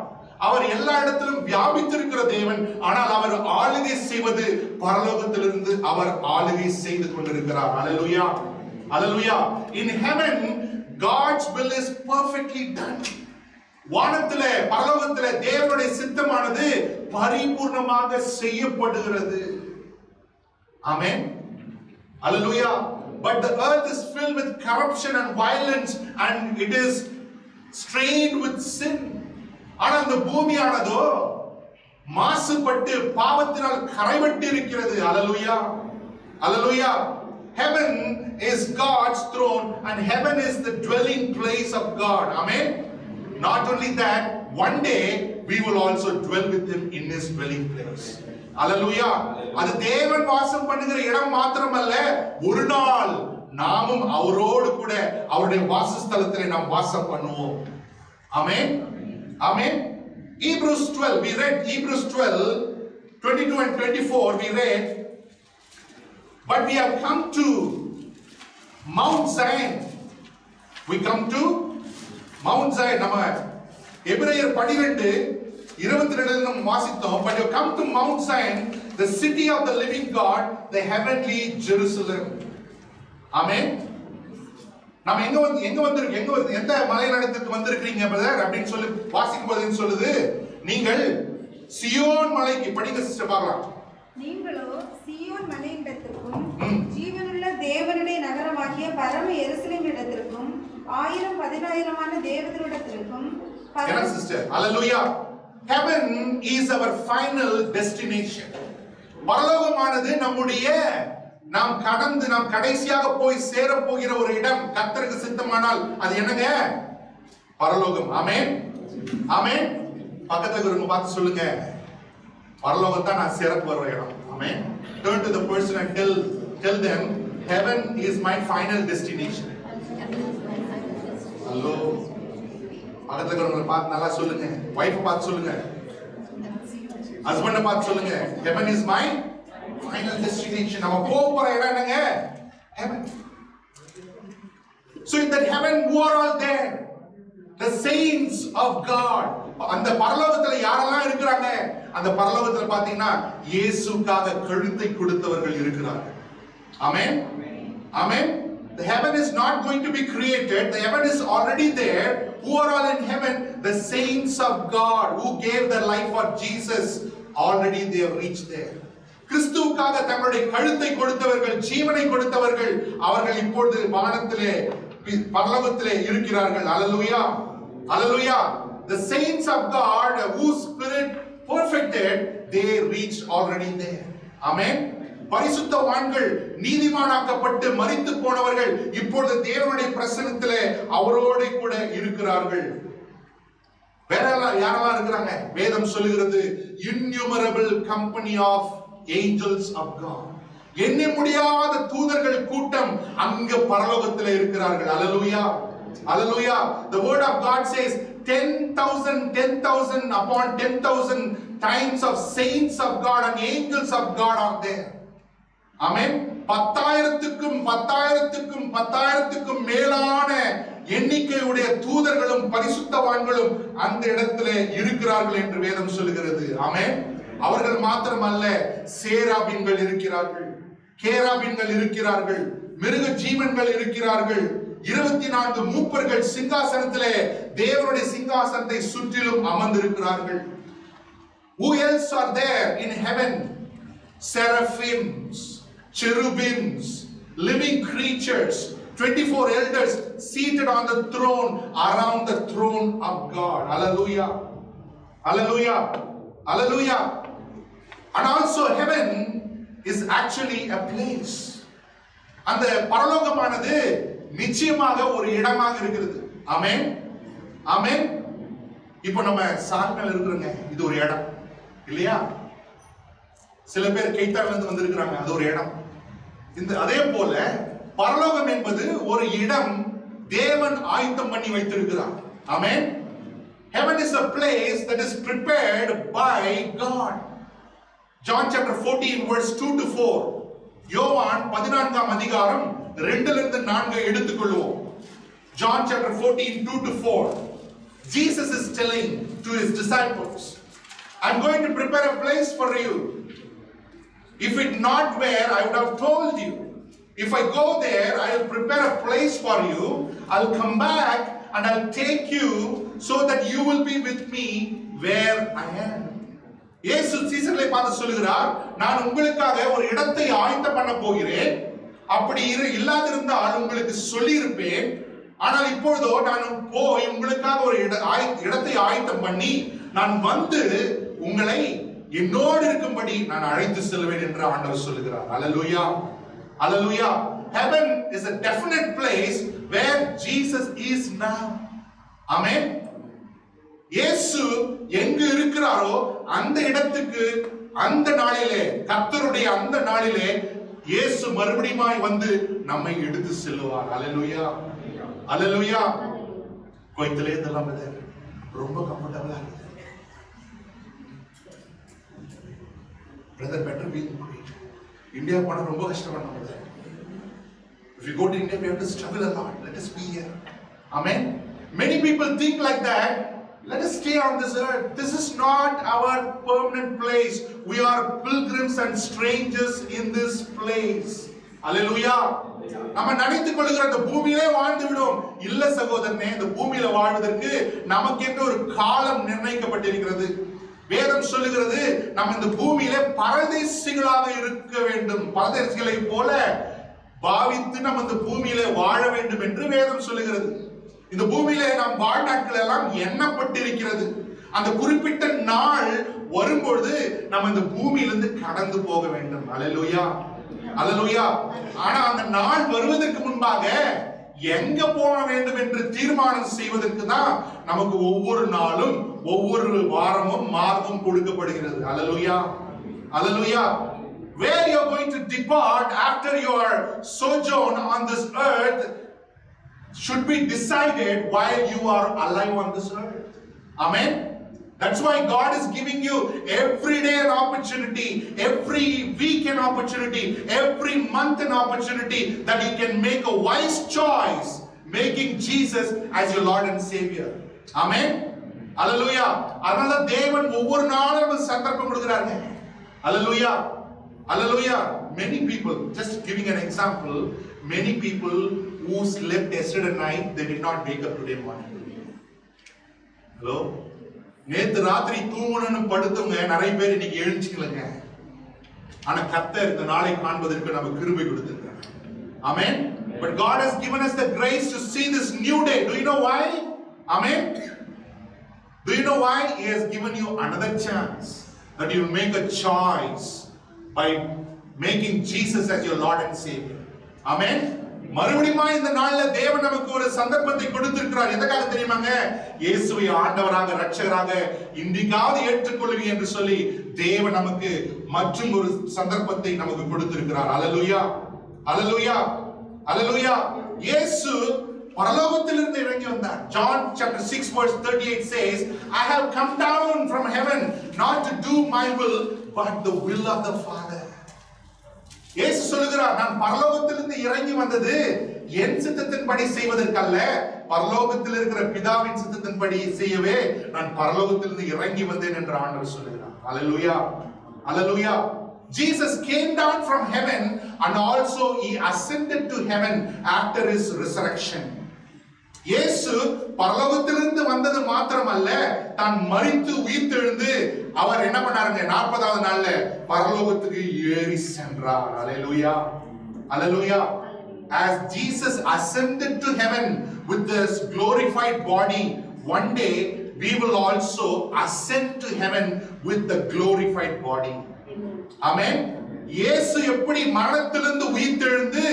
S1: அவர் எல்லா இடத்திலும் வியாபித்திருக்கிற தேவன். ஆனால் அவர் ஆளுகை செய்வது பரலோகத்திலிருந்து அவர் ஆளுகை செய்து கொண்டிருக்கிறார். Hallelujah. Hallelujah. In heaven God's will is perfectly done. வானத்திலே பரலோகத்திலே தேவனுடைய சித்தமானது பரிபூர்ணமாக செய்யப்படுகிறது. Amen. Hallelujah. But the earth is filled with corruption and violence and it is strained with sin. ஆனால் இந்த பூமியானதோ மாசுபட்டு பாவத்தினால் கரைபட்டு இருக்கிறது. Hallelujah. Hallelujah. Heaven is God's throne and heaven is the dwelling place of God. Amen. Not only that, one day we will also dwell with him in his dwelling place. Hallelujah. அது தேவன் வாசம் பண்ணுகிற இடம் மாத்திரமல்ல, ஒரு நாள் நாமும் அவரோடு கூட அவருடைய வாசஸ்தலத்திலே நாம் வாசம் பண்ணுவோம். ஆமென். Amen. Hebrews 12, we read Hebrews 12, 22 and 24, we read, but we have come to Mount Zion. We come to Mount Zion. நம்ம எபிரேயர் 12:22 நம்ம வாசித்தோம். But you come to Mount Zion, the city of the living God, the heavenly Jerusalem. Amen. நாம எந்த மலைநடத்துக்கு வந்திருக்கீங்க brother அப்படின்னு சொல்லி வாசிக்கும் போது சொல்லுது, நீங்கள் சியோன் மலைக்கு. படிங்க சிஸ்டர் பார்க்கலாம்.
S2: நீங்களோ சியோன் மலையிடத்திற்கும் ஜீவனுள்ள தேவனுடைய நகரமாகிய பரம எருசலேம் இடத்திற்கும் 1000-10,000 தேவதூதரிடத்திற்கும்.
S1: என்ன sister? Hallelujah. Heaven is our final destination. பரலோகமானது நம்முடைய நாம் கடைசியாக போய் சேர போகிற ஒரு இடம். கர்த்தருக்கு சித்தமானால் அது என்னங்க? பரலோகம். ஆமென். ஆமென். பக்கத்துல இருக்கிறவங்க பார்த்து சொல்லுங்க, பரலோகம் தான் நான் சேர போற இடம். ஆமென். Turn to the person and tell them, heaven is my final destination. Hello. பக்கத்துல இருக்கிறவங்க பார்த்து நல்லா சொல்லுங்க. வைஃப் பார்த்து சொல்லுங்க. ஹஸ்பண்ட பார்த்து சொல்லுங்க, heaven is my final destination. destination. நம்ம போற இடம் என்னங்க? Heaven. So in that heaven, who are all there? The saints of God. அந்த பரலோகத்துல யாரெல்லாம் இருக்கிறாங்க? அந்த பரலோகத்துல பாத்தீங்கன்னா இயேசுக்காக கழுத்தை கொடுத்தவர்கள் இருக்கிறார்கள். Amen. Amen. The heaven is not going to be created. The heaven is already there. Who are all in heaven? The saints of God who gave their life for Jesus. Already they have reached there. கிறிஸ்துவுக்காக தங்களுடைய கழுத்தை கொடுத்தவர்கள், ஜீவனை கொடுத்தவர்கள், அவர்கள் இப்பொழுது வானத்திலே பரலோகத்திலே இருக்கிறார்கள். Hallelujah. Hallelujah. The saints of God whose spirit perfected, they reached already there. Amen. பரிசுத்தவான்கள், நீதிமானாக்கப்பட்டு மரித்து போனவர்கள் இப்பொழுது தேவனுடைய பிரசன்னத்திலே அவரோடு கூட இருக்கிறார்கள். வேற யாரெல்லாம் இருக்கிறாங்க? வேதம் சொல்லுகிறது innumerable company of angels of God. எண்ண முடியாத தூதர்கள் கூட்டம் அங்க பரலோகத்திலே இருக்கிறார்கள். Hallelujah. Hallelujah. The word of God says 10,000 upon 10,000 times of saints of God and angels of God are there. Amen. 10,000க்கும் மேலான எண்ணிக்கையுடைய தூதர்களும் பரிசுத்தவான்களும் அந்த இடத்திலே இருக்கிறார்கள் என்று வேதம் சொல்லுகிறது. ஆமென். அவர்கள் மாத்திரமல்ல, சேராபீன்கள் இருக்கிறார்கள், கேராபீன்கள் இருக்கிறார்கள், மிருக ஜீவன்கள் இருக்கிறார்கள், 24 மூப்பர்கள் சிங்காசனத்திலே தேவனுடைய சிங்காசனத்தை சுற்றிலும் அமர்ந்திருக்கிறார்கள். Who else are there in heaven? Seraphims, cherubims, living creatures, 24 elders seated on the throne, around the throne of God. Hallelujah. Hallelujah. Hallelujah. And also heaven is actually a place. அந்த பரலோகமானது நிச்சயமாக ஒரு இடமாக இருக்கிறது. ஆமென். ஆமென். இப்போ நம்ம சார்மேல இருக்கிறோங்க, இது ஒரு இடம் இல்லையா? சில பேர் கைத்தால இருந்து வந்திருக்கிறாங்க, அது ஒரு இடம். இந்த அதே போல பரலோகம் என்பது ஒரு இடம், தேவன் ஆயத்தம் பண்ணி வைத்திருக்கிறார். ஆமென். Heaven is a place that is prepared by God. John chapter 14 verse 2 to 4. யோவான் 14ஆம் அதிகாரம் 2 லிருந்து 4 எடுத்துக்கொள்வோம். John chapter 14 2 to 4. Jesus is telling to his disciples, I'm going to prepare a place for you. If it not were, I would have told you. If I go there, I will prepare a place for you. I'll come back and I'll take you so that you will be with me where I am. இயேசு சீசர்களை பார்த்து சொல்கிறார், நான் உங்களுக்காக ஒரு இடத்தை ஆயத்தம் பண்ண போகிறேன். அப்படி இல்லாதிருந்தால் உங்களுக்கு சொல்லி இருப்பேன். ஆனால் இப்பொழுதோ நான் போய் உங்களுக்காக ஒரு இடத்தை ஆயத்தம் பண்ணி நான் வந்து உங்களை என்னோடு இருக்கும்படி நான் அழைத்து செல்வேன் என்று ஆண்டவர் சொல்கிறார். Hallelujah. Hallelujah. Heaven is a definite place where Jesus is now. Amen. இயேசு எங்கு இருக்கிறாரோ அந்த இடத்துக்கு அந்த நாளிலே, கர்த்தருடைய அந்த நாளிலே இயேசு மறுபடியும் வந்து நம்மை எடுத்து செல்வார். Hallelujah. Hallelujah. கோயிலே இதெல்லாம் ரொம்ப கம்ஃபர்ட்டபிளா இருக்கு. Brother, better be in Kuwait. India போனா ரொம்ப கஷ்டப்படணும். If you go to India, we have to struggle a lot. Let us be here. Amen. Many people think like that. Let us stay on this earth. This is not our permanent place. We are pilgrims and strangers in this place. Hallelujah. நம்ம நினைத்துக் கொள்கிற இந்த பூமியிலே வாழ்ந்து விடும். இல்ல சகோதரனே, இந்த பூமியில வாழ்வதற்கு நமக்கு என்று ஒரு காலம் நிர்ணயிக்கப்பட்டிருக்கிறது. வேதம் சொல்லுகிறது, நம்ம இந்த பூமியில பரதேசிகளாக இருக்க வேண்டும். பரதேசிகளை போல பாவித்து நம்ம இந்த பூமியில வாழ வேண்டும் என்று வேதம் சொல்லுகிறது. இந்த பூமியில நாம் வாழ்நாட்கள் எல்லாம் எண்ணப்பட்டிருக்கிறது. அந்த குறிப்பிட்ட நாள் வரும்பொழுது நம்ம இந்த பூமியிலிருந்து கடந்து போக வேண்டும். அல்லேலூயா. அல்லேலூயா. ஆனா அந்த நாள் வருவதற்கு முன்பாக எங்க போக வேண்டும் என்று தீர்மானம் செய்வதற்கு தான் நமக்கு ஒவ்வொரு நாளும் ஒவ்வொரு வாரமும் மாதமும் கொடுக்கப்படுகிறது. அல்லேலூயா. அல்லேலூயா. Where you are going to depart after your sojourn on this earth should be decided while you are alive on this earth. Amen. That's why God is giving you every day an opportunity, every week an opportunity, every month an opportunity that you can make a wise choice, making Jesus as your Lord and Savior. Amen. Hallelujah. அதனால தேவன் ஒவ்வொரு நாளும் நமக்கு சந்தர்ப்பம் கொடுக்கிறாங்க. Hallelujah. Hallelujah. Many people, just giving an example, many people who slept yesterday night, they did not wake up today morning. Hello? நேத்து ராத்திரி தூங்கணும்னு படுத்தவங்க நிறைய பேர் இன்னைக்கு எழுந்திக்கலங்க. ஆனா கர்த்தர் இந்த நாளை காண்பதற்கு நமக்கு கிருபை கொடுத்திருக்கிறார். Amen. But God has given us the grace to see this new day. Do you know why? Amen. Do you know why? He has given you another chance that you will make a choice by making Jesus as your Lord and Savior. Amen. மறுபடியும் இந்த நாள்ல தேவன் நமக்கு ஒரு சந்தர்ப்பத்தை கொடுத்திருக்கிறார். எதற்காக தெரியுமாங்க? இயேசுவை ஆண்டவராக இரட்சகராக இன்றைக்காவது ஏற்றுக்கொள்வீங்க என்று சொல்லி தேவன் நமக்கு மற்றும் ஒரு சந்தர்ப்பத்தை நமக்கு கொடுத்திருக்கிறார். அல்லேலூயா. அல்லேலூயா. அல்லேலூயா. இயேசு பரலோகத்திலிருந்து இறங்கி வந்தார். John chapter 6 verse 38 says, I have come down from heaven not to do my will but the will of the Father. இயேசு சொல்கிறார், நான் பரலோகத்திலிருந்து இறங்கி வந்தது என் சித்தத்தின்படி செய்வதற்கல்ல, பரலோகத்தில் இருக்கிற பிதாவின் சித்தத்தின்படி செய்யவே நான் பரலோகத்திலிருந்து இறங்கி வந்தேன் என்று ஆண்டவர் சொல்கிறார். அல்லேலூயா. அல்லேலூயா. Jesus came down from heaven and also he ascended to heaven after his resurrection. இயேசு பரலோகத்திலிருந்து வந்தது மாத்திரமல்ல, தான் மரித்து உயிர்த்தெழுந்து அவர் என்ன பண்ணாருங்க? 40வது நாள்ல பரலோகத்துக்கு ஏறி சென்றார். அல்லேலூயா. அல்லேலூயா. As Jesus ascended to heaven with this glorified body, one day we will also ascend to heaven with the glorified body. Amen. இயேசு எப்படி மரணத்திலிருந்து உயிர்த்தெழுந்து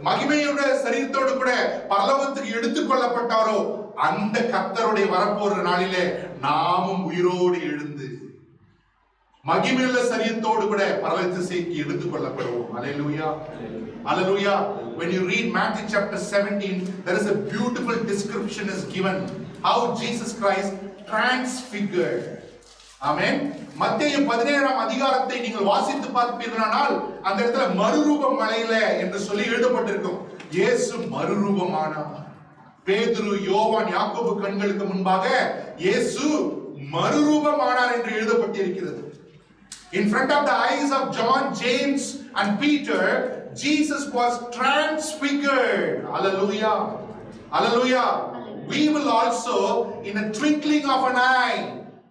S1: மகிமையுடைய சரீரத்தோடு கூட பரலோகத்துக்கு எடுத்துக் கொள்ளப்பட்டாரோ, அந்த கர்த்தருடைய வரப்போற நாளிலே நாமும் உயிரோடு எழுந்து மகிமையுள்ள சரீரத்தோடு கூட பரலோகத்துக்கு எடுத்துக் கொள்ளப்படுவோம். அல்லேலூயா. Hallelujah. When you read Matthew chapter 17, there is a beautiful description is given how Jesus Christ transfigured. Amen. மத்தேயு 17ஆம் அதிகாரத்தை நீங்கள் வாசித்து பார்ப்பீர்களானால் அந்த இடத்துல மறுரூபம் மலையில என்று சொல்லி எழுதப்பட்டிருக்கும். இயேசு மறுரூபமானார். பேதுரு, யோவான், யாக்கோபு கண்களுக்கு முன்பாக இயேசு மறுரூபமானார் என்று எழுதப்பட்டிருக்கிறது. In front of the eyes of John, James and Peter, Jesus was transfigured. Hallelujah. Hallelujah. We will also in a twinkling of an eye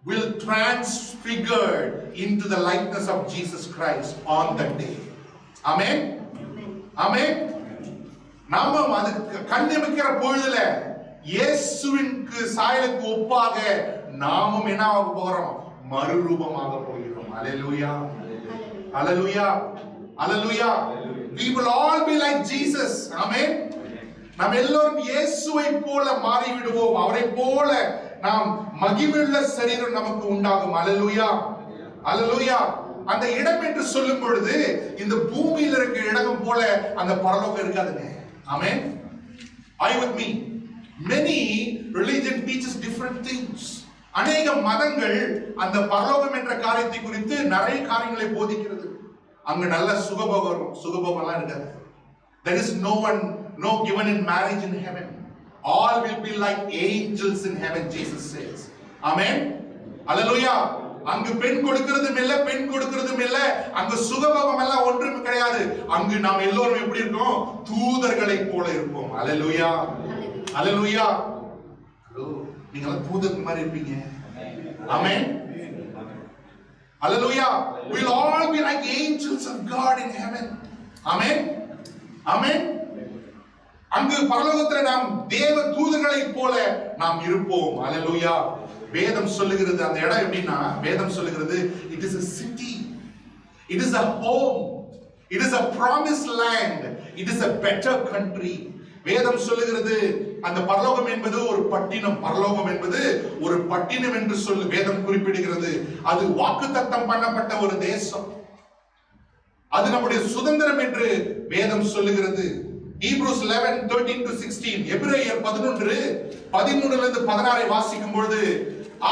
S1: will transfigured into the likeness of Jesus Christ on that day. Amen. Amen. நாம அது கண்ணிமைக்கிற பொழுதுல இயேசுவிற்கு சாயலுக்கு ஒப்பாக நாமும் என்ன ஆக போறோம்? மறுரூபமாக போகிறோம். அல்லேலூயா. அல்லேலூயா. அல்லேலூயா. We will all be like Jesus. Amen. நாம் எல்லோரும் இயேசுவை போல மாறிவிடுவோம். அவரை போல நாம் மகிமையுள்ள சரீரம் நமக்கு உண்டாகும். அல்லேலூயா. அல்லேலூயா. அந்த இடம் என்று சொல்லும் பொழுது இந்த பூமியில் இருக்கிற இடம் போல அந்த பரலோகம் இருக்காதுங்க. ஆமென். Are you with me? Many religion teaches different things. அநேக மதங்கள் அந்த பரலோகம் என்ற காரியத்தை குறித்து நிறைய காரியங்களை போதிக்கிறது. அங்க நல்ல சுகபோகம்லாம் இருக்காது. There is no given in marriage in heaven. All will be like angels in heaven, Jesus says. Amen. Hallelujah. அங்கு பெண் கொடுக்கிறதும் இல்ல, பெண் கொடுக்கிறதும் இல்ல, அங்கு சுகபோகம் எல்லாம் ஒன்றும் கிடையாது. அங்கு நாம் எல்லோரும் எப்படி இருக்கோம்? தூதர்களை போல இருப்போம். அல்லேலூயா. அல்லேலூயா. நீங்க எல்லாம் தூதர்கள் மாதிரி இருப்பீங்க. ஆமென். Hallelujah. We'll all be like angels of God in heaven. Amen. Amen. அங்கு பரலோகத்தில் நாம் தேவ தூதர்களை போல நாம் இருப்போம். அல்லேலூயா. வேதம் சொல்லுகிறது அந்த இடம் எப்படின்னா, வேதம் சொல்லுகிறது it is a city, it is a home, it is a promised land, it is a better country. வேதம் சொல்லுகிறது அந்த பரலோகம் என்பது ஒரு பட்டினம். பரலோகம் என்பது ஒரு பட்டினம் என்று சொல்லி வேதம் குறிப்பிடுகிறது. அது வாக்குத்தத்தம் பண்ணப்பட்ட ஒரு தேசம். அது நம்முடைய சுதந்திரம் என்று வேதம் சொல்லுகிறது. Hebrews 11:13 to 16, எபிரேயர் 11:13 இருந்து 16 வாசிக்கும் பொழுது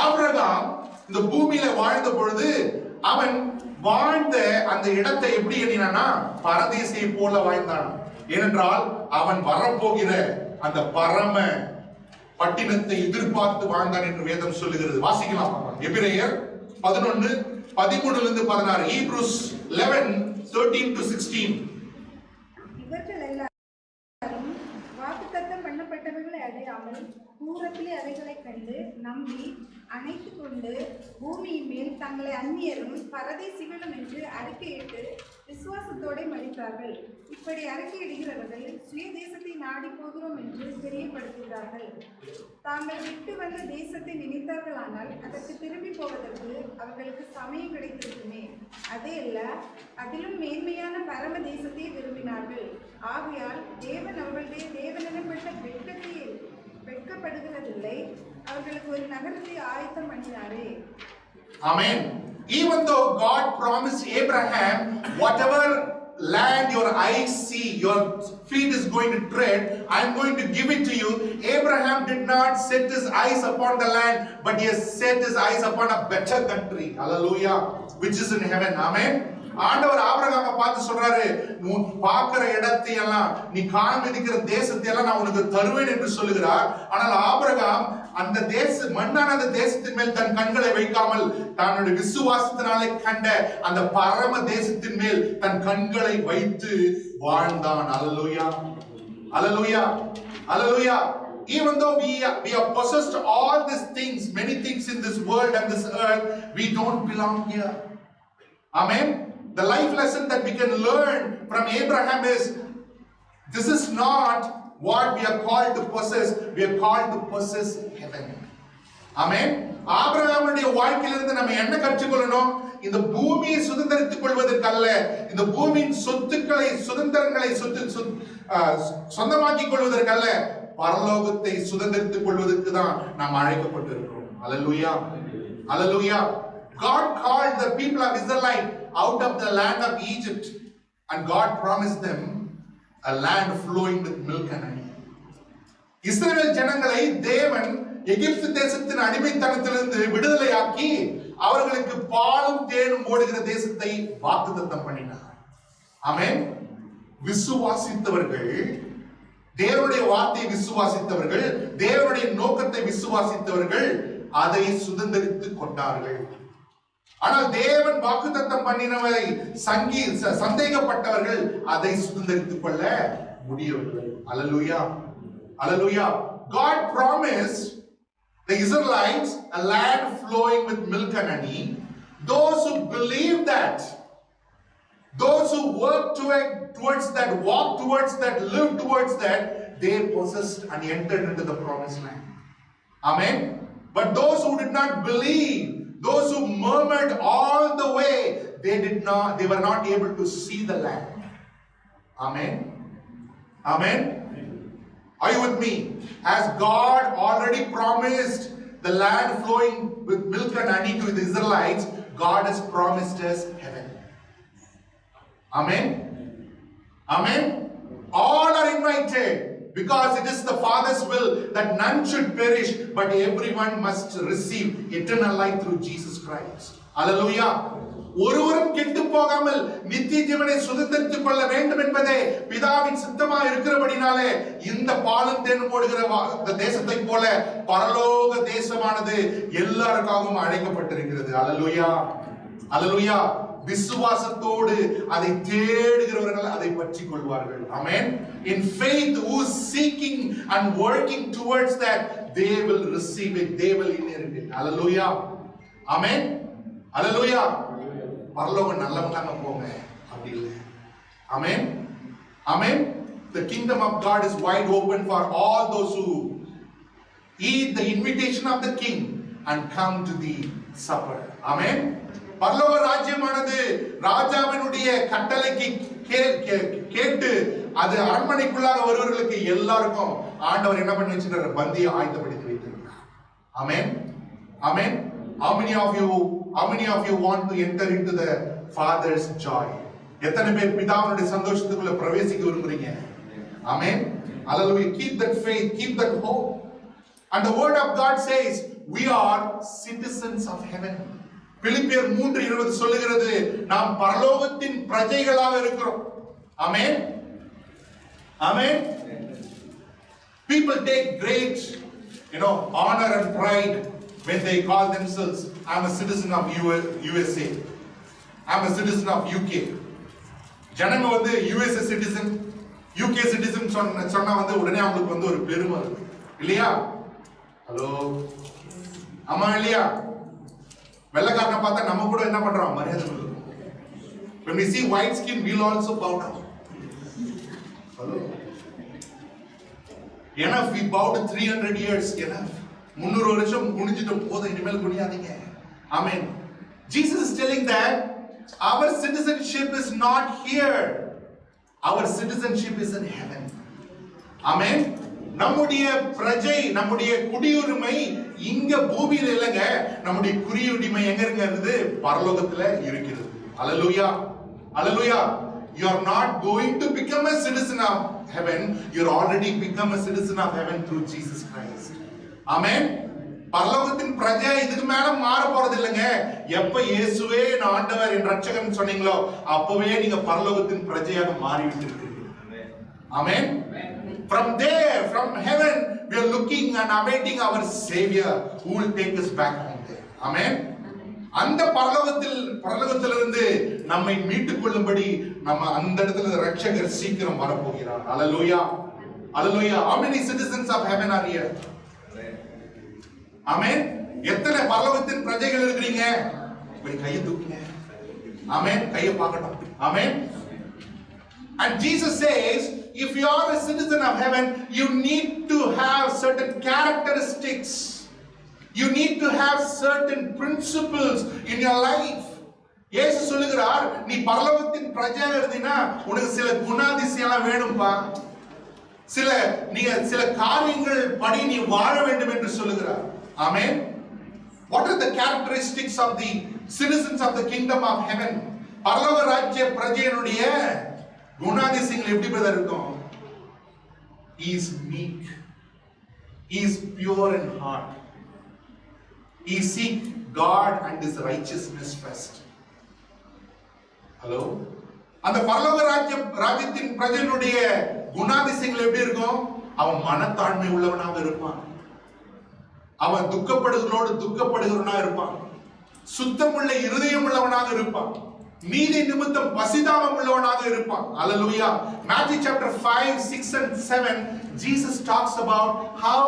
S1: ஆபிரகாம் இந்த பூமியில வாழ்ந்த பொழுது அவன் வாழ்ந்த அந்த இடத்தை எப்படி எண்ணினானா பரதேசியை போல வாழ்ந்தான். ஏனென்றால் அவன் வரப்போகிற அந்த பரம பட்டினத்தை எதிர்பார்த்து வாழ்ந்தான் என்று வேதம் சொல்லுகிறது. வாசிக்கலாம் எபிரேயர் 11:13-16, Hebrews 11:13-16.
S2: இவர்கள் எல்லாரும் வாக்குத்தத்தம் பண்ணப்பட்டவர்களை அடையாமல் தூரத்திலே அவைகளை கண்டு நம்பி அணைத்துக் கொண்டு பூமியின் மேல் தங்களை அந்நியரும் பரதேசிகளும் என்று அறிக்கையிட்டு விசுவாசத்தோடு மடித்தார்கள். இப்படி அறிக்கையிடுகிறவர்கள் சுய தேசத்தை நாடி போகிறோம் என்று தெரியப்படுத்துகிறார்கள். தாங்கள் விட்டு வந்த தேசத்தை நினைத்தார்களானால் அதற்கு திரும்பி போவதற்கு அவர்களுக்கு சமயம் கிடைத்திருக்குமே. அதே அல்ல, அதிலும் மேன்மையான பரம தேசத்தை விரும்பினார்கள். ஆகையால் தேவன் அவர்களுடைய தேவனெனப்பட்ட வெட்கப்படுகிறதில்லை, அவர்களுக்கு ஒரு நகரத்தை ஆயத்தம் பண்ணினாரே.
S1: Amen. Even though God promised Abraham, whatever land your eyes see, your feet is going to tread, I am going to give it to you. Abraham did not set his eyes upon the land, but he has set his eyes upon a better country. Hallelujah. Which is in heaven. Amen. ஆண்டவர் ஆபிரகாமை பார்த்து சொல்றாரு, நீ பார்க்கிற இடத்தை எல்லாம், நீ காண்பிக்கிற தேசத்தை எல்லாம் நான் உனக்கு தருவேன் என்று சொல்லுகிறார். ஆனால் ஆபிரகாம் அந்த மண்ணான அந்த தேசத்தின் மேல் தன் கண்களை வைக்காமல் தன்னுடைய விசுவாசத்தினாலே கண்ட அந்த பரம தேசத்தின் மேல் தன் கண்களை வைத்து வாழ்ந்தான். அல்லேலூயா, அல்லேலூயா, அல்லேலூயா. Even though we are possessed all these things, many things in this world and this earth, we don't belong here. Amen. The life lesson that we can learn from Abraham is, this is not what we are called to possess. We are called to possess heaven. Amen. ஆபிரகாமுடைய வாழ்க்கையிலிருந்து நம்ம என்ன கற்றுக்கொள்ளணும்? இந்த பூமியை சுதந்தரித்துக் கொள்வதற்கு அல்ல, இந்த பூமியின் சொத்துக்களை சுதந்திரங்களை சொந்தமாக்கிக் கொள்வதற்கு அல்ல, பரலோகத்தை சுதந்தரித்துக் கொள்வதற்கு தான் நாம் அழைக்கப்பட்டிருக்கிறோம். அல்லேலூயா, அல்லேலூயா. God called the people of Israel out of the land of Egypt, and God promised them a land flowing with milk and honey. இஸ்ரவேல் ஜனங்களை தேவன் எகிப்து தேசத்தின் அடிமைத்தனத்திலிருந்து விடுதலையாக்கி அவர்களுக்கு பாலும் தேனும் ஓடுகிற தேசத்தை வாக்குத்தத்தம் பண்ணினார். ஆமென். விசுவாசித்தவர்கள், தேவனுடைய வார்த்தையை விசுவாசித்தவர்கள், தேவனுடைய நோக்கத்தை விசுவாசித்தவர்கள் அதை சுதந்தரித்துக் கொண்டார்கள். ஆனால் தேவன் வாக்குத்தத்தம் பண்ணினவரை சந்தேகப்பட்டவர்கள் அதை சுதந்தரித்துக் கொள்ள முடியவில்லை. அல்லேலூயா, அல்லேலூயா. God promised the Israelites a land flowing with milk and honey. Those who believe that, those who work towards that, walk towards that, live towards that, they possessed and entered into the promised land. Amen. But those who did not believe, those who murmured all the way, they were not able to see the land. Amen. Amen. Are you with me? As God already promised the land flowing with milk and honey to the Israelites, God has promised us heaven. Amen. Amen. All are invited, because it is the Father's will that none should perish, but everyone must receive eternal life through Jesus Christ. Hallelujah. ஒருவரும் கெட்டு போகாமல் நித்திய ஜீவனை சுதந்தரித்துக் கொள்ள வேண்டும் என்பதே பிதாவின் சித்தமாக இருக்கிறபடினாலே இந்த பாலும் தேனும் ஓடுகிற தேசத்தை போல பரலோக தேசமானது எல்லாருக்காகவும் அழைக்கப்பட்டிருக்கிறது. அல்லேலூயா, அல்லேலூயா. விசுவாசத்தோடு அதை தேடுகிறவர்கள் அதை பற்றிக் கொள்வார்கள். Amen. In faith, who is seeking and working towards that, they will receive it, they will inherit it. Hallelujah. Amen. Hallelujah. பரலோகம் நல்லவங்க போங்க, அப்படி இல்லை. Amen. Amen. The kingdom of God is wide open for all those who heed the invitation of the king and come to the supper. Amen. பரலோக ராஜ்யமானது ராஜாவினுடைய கட்டளைக்கு கேட்டு அது அரண்மனைக்குள்ளாக வருவர்களுக்கு எல்லாருக்கும் ஆண்டவர் என்ன பண்ணி வச்சிருக்கார்? பந்தியை ஆயத்தப்படுத்தி வைத்திருக்கிறார். Amen. Amen. How many of you want to enter into the Father's joy? எத்தனை பேர் பிதாவினுடைய சந்தோஷத்துக்குள்ள பிரவேசிக்க விரும்புறீங்க? Amen. Hallelujah. Keep that faith, keep that hope. And the word of God says, we are citizens of heaven. பிலிப்பியர் 3:20 சொல்லுகிறது நாம் பரலோகத்தின் பிரஜைகளாக இருக்கிறோம். ஆமென். ஆமென். People take great, honor and pride when they call themselves, I'm a citizen of USA. I'm a citizen of UK. ஜனங்க வந்து USA citizen, UK citizen சொன்னா வந்து உடனே அவங்களுக்கு வந்து ஒரு பெருமை இருக்கு. இல்லையா? ஹலோ. ஆமா இல்லையா? வெள்ளைக்காரனை பார்த்தா நம்ம கூட என்ன பண்றோம்? மரியாதை கொடுக்கிறோம். When we see white skin, we'll also bow down. Hello. Enough, we bowed 300 years. Enough. 300 வருஷம் குனிஞ்சிட்டோம், போதும், இனிமேல் குனியாதீங்க. Amen. Jesus is telling that our citizenship is not here. Our citizenship is in heaven. Amen. நம்முடைய பிரஜை, நம்முடைய குடியுரிமை இங்க பூமியில இல்லங்க, நம்முடைய குடியுரிமை எங்க இருக்குது? பரலோகத்துல இருக்கிறது. Hallelujah. Hallelujah. You are not going to become a citizen of heaven. You are already become a citizen of heaven through Jesus Christ. Amen. பரலோகத்தின் பிரஜை இதுக்கு மேல மாற போறது இல்லைங்க. எப்ப இயேசுவே நான் ஆண்டவர் என் ரட்சகன் சொன்னீங்களோ அப்பவே நீங்க பரலோகத்தின் பிரஜையாக மாறிவிட்டு இருக்கீங்க. Amen. From there, from heaven, we are looking and awaiting our Savior who will take us back home there. Amen. அந்த பரலோகத்திலிருந்து நம்மை மீட்டுக் கொள்ளும்படி நம்ம அந்த இடத்துல ரட்சகர் சீக்கிரம் வரப்போகிறார். Hallelujah. Hallelujah. How many citizens of heaven are here? Amen. எத்தனை பரலோகத்தின் பிரஜைகள் இருக்கீங்க? போய் கையை தூக்குங்க. Amen. கையை பார்க்கணும். Amen. And Jesus says, if you are a citizen of heaven, you need to have certain characteristics. You need to have certain principles in your life. இயேசு சொல்லுகிறார், நீ பரலோகத்தின் பிரஜையாக இருந்தீனா உனக்கு சில குணாதிசயம்லாம் வேணும்பா. சில காரியங்கள் படி நீ வாழ வேண்டும் என்று சொல்லுகிறார். ஆமென். What are the characteristics of the citizens of the kingdom of heaven? பரலோக ராஜ்ய பிரஜையினுடைய குணாதிசயங்கள் எப்படி இருக்கும்? He is meek. He is pure in heart. He seek God and his righteousness first. Hello. அந்த பரலோக ராஜ்யத்தின் பிரஜையினுடைய குணாதிசயங்கள் எப்படி இருக்கும்? அவன் மனத்தாழ்மை உள்ளவனாக இருப்பான். அவன் துக்கப்படுகிறவனாக இருப்பான். சுத்தமுள்ள இருதயம் உள்ளவனாக இருப்பான். நீதி நிமித்தம் பசிதாபம் உள்ளவனாக இருப்பான். Hallelujah. Matthew chapter 5, 6 and 7, Jesus talks about how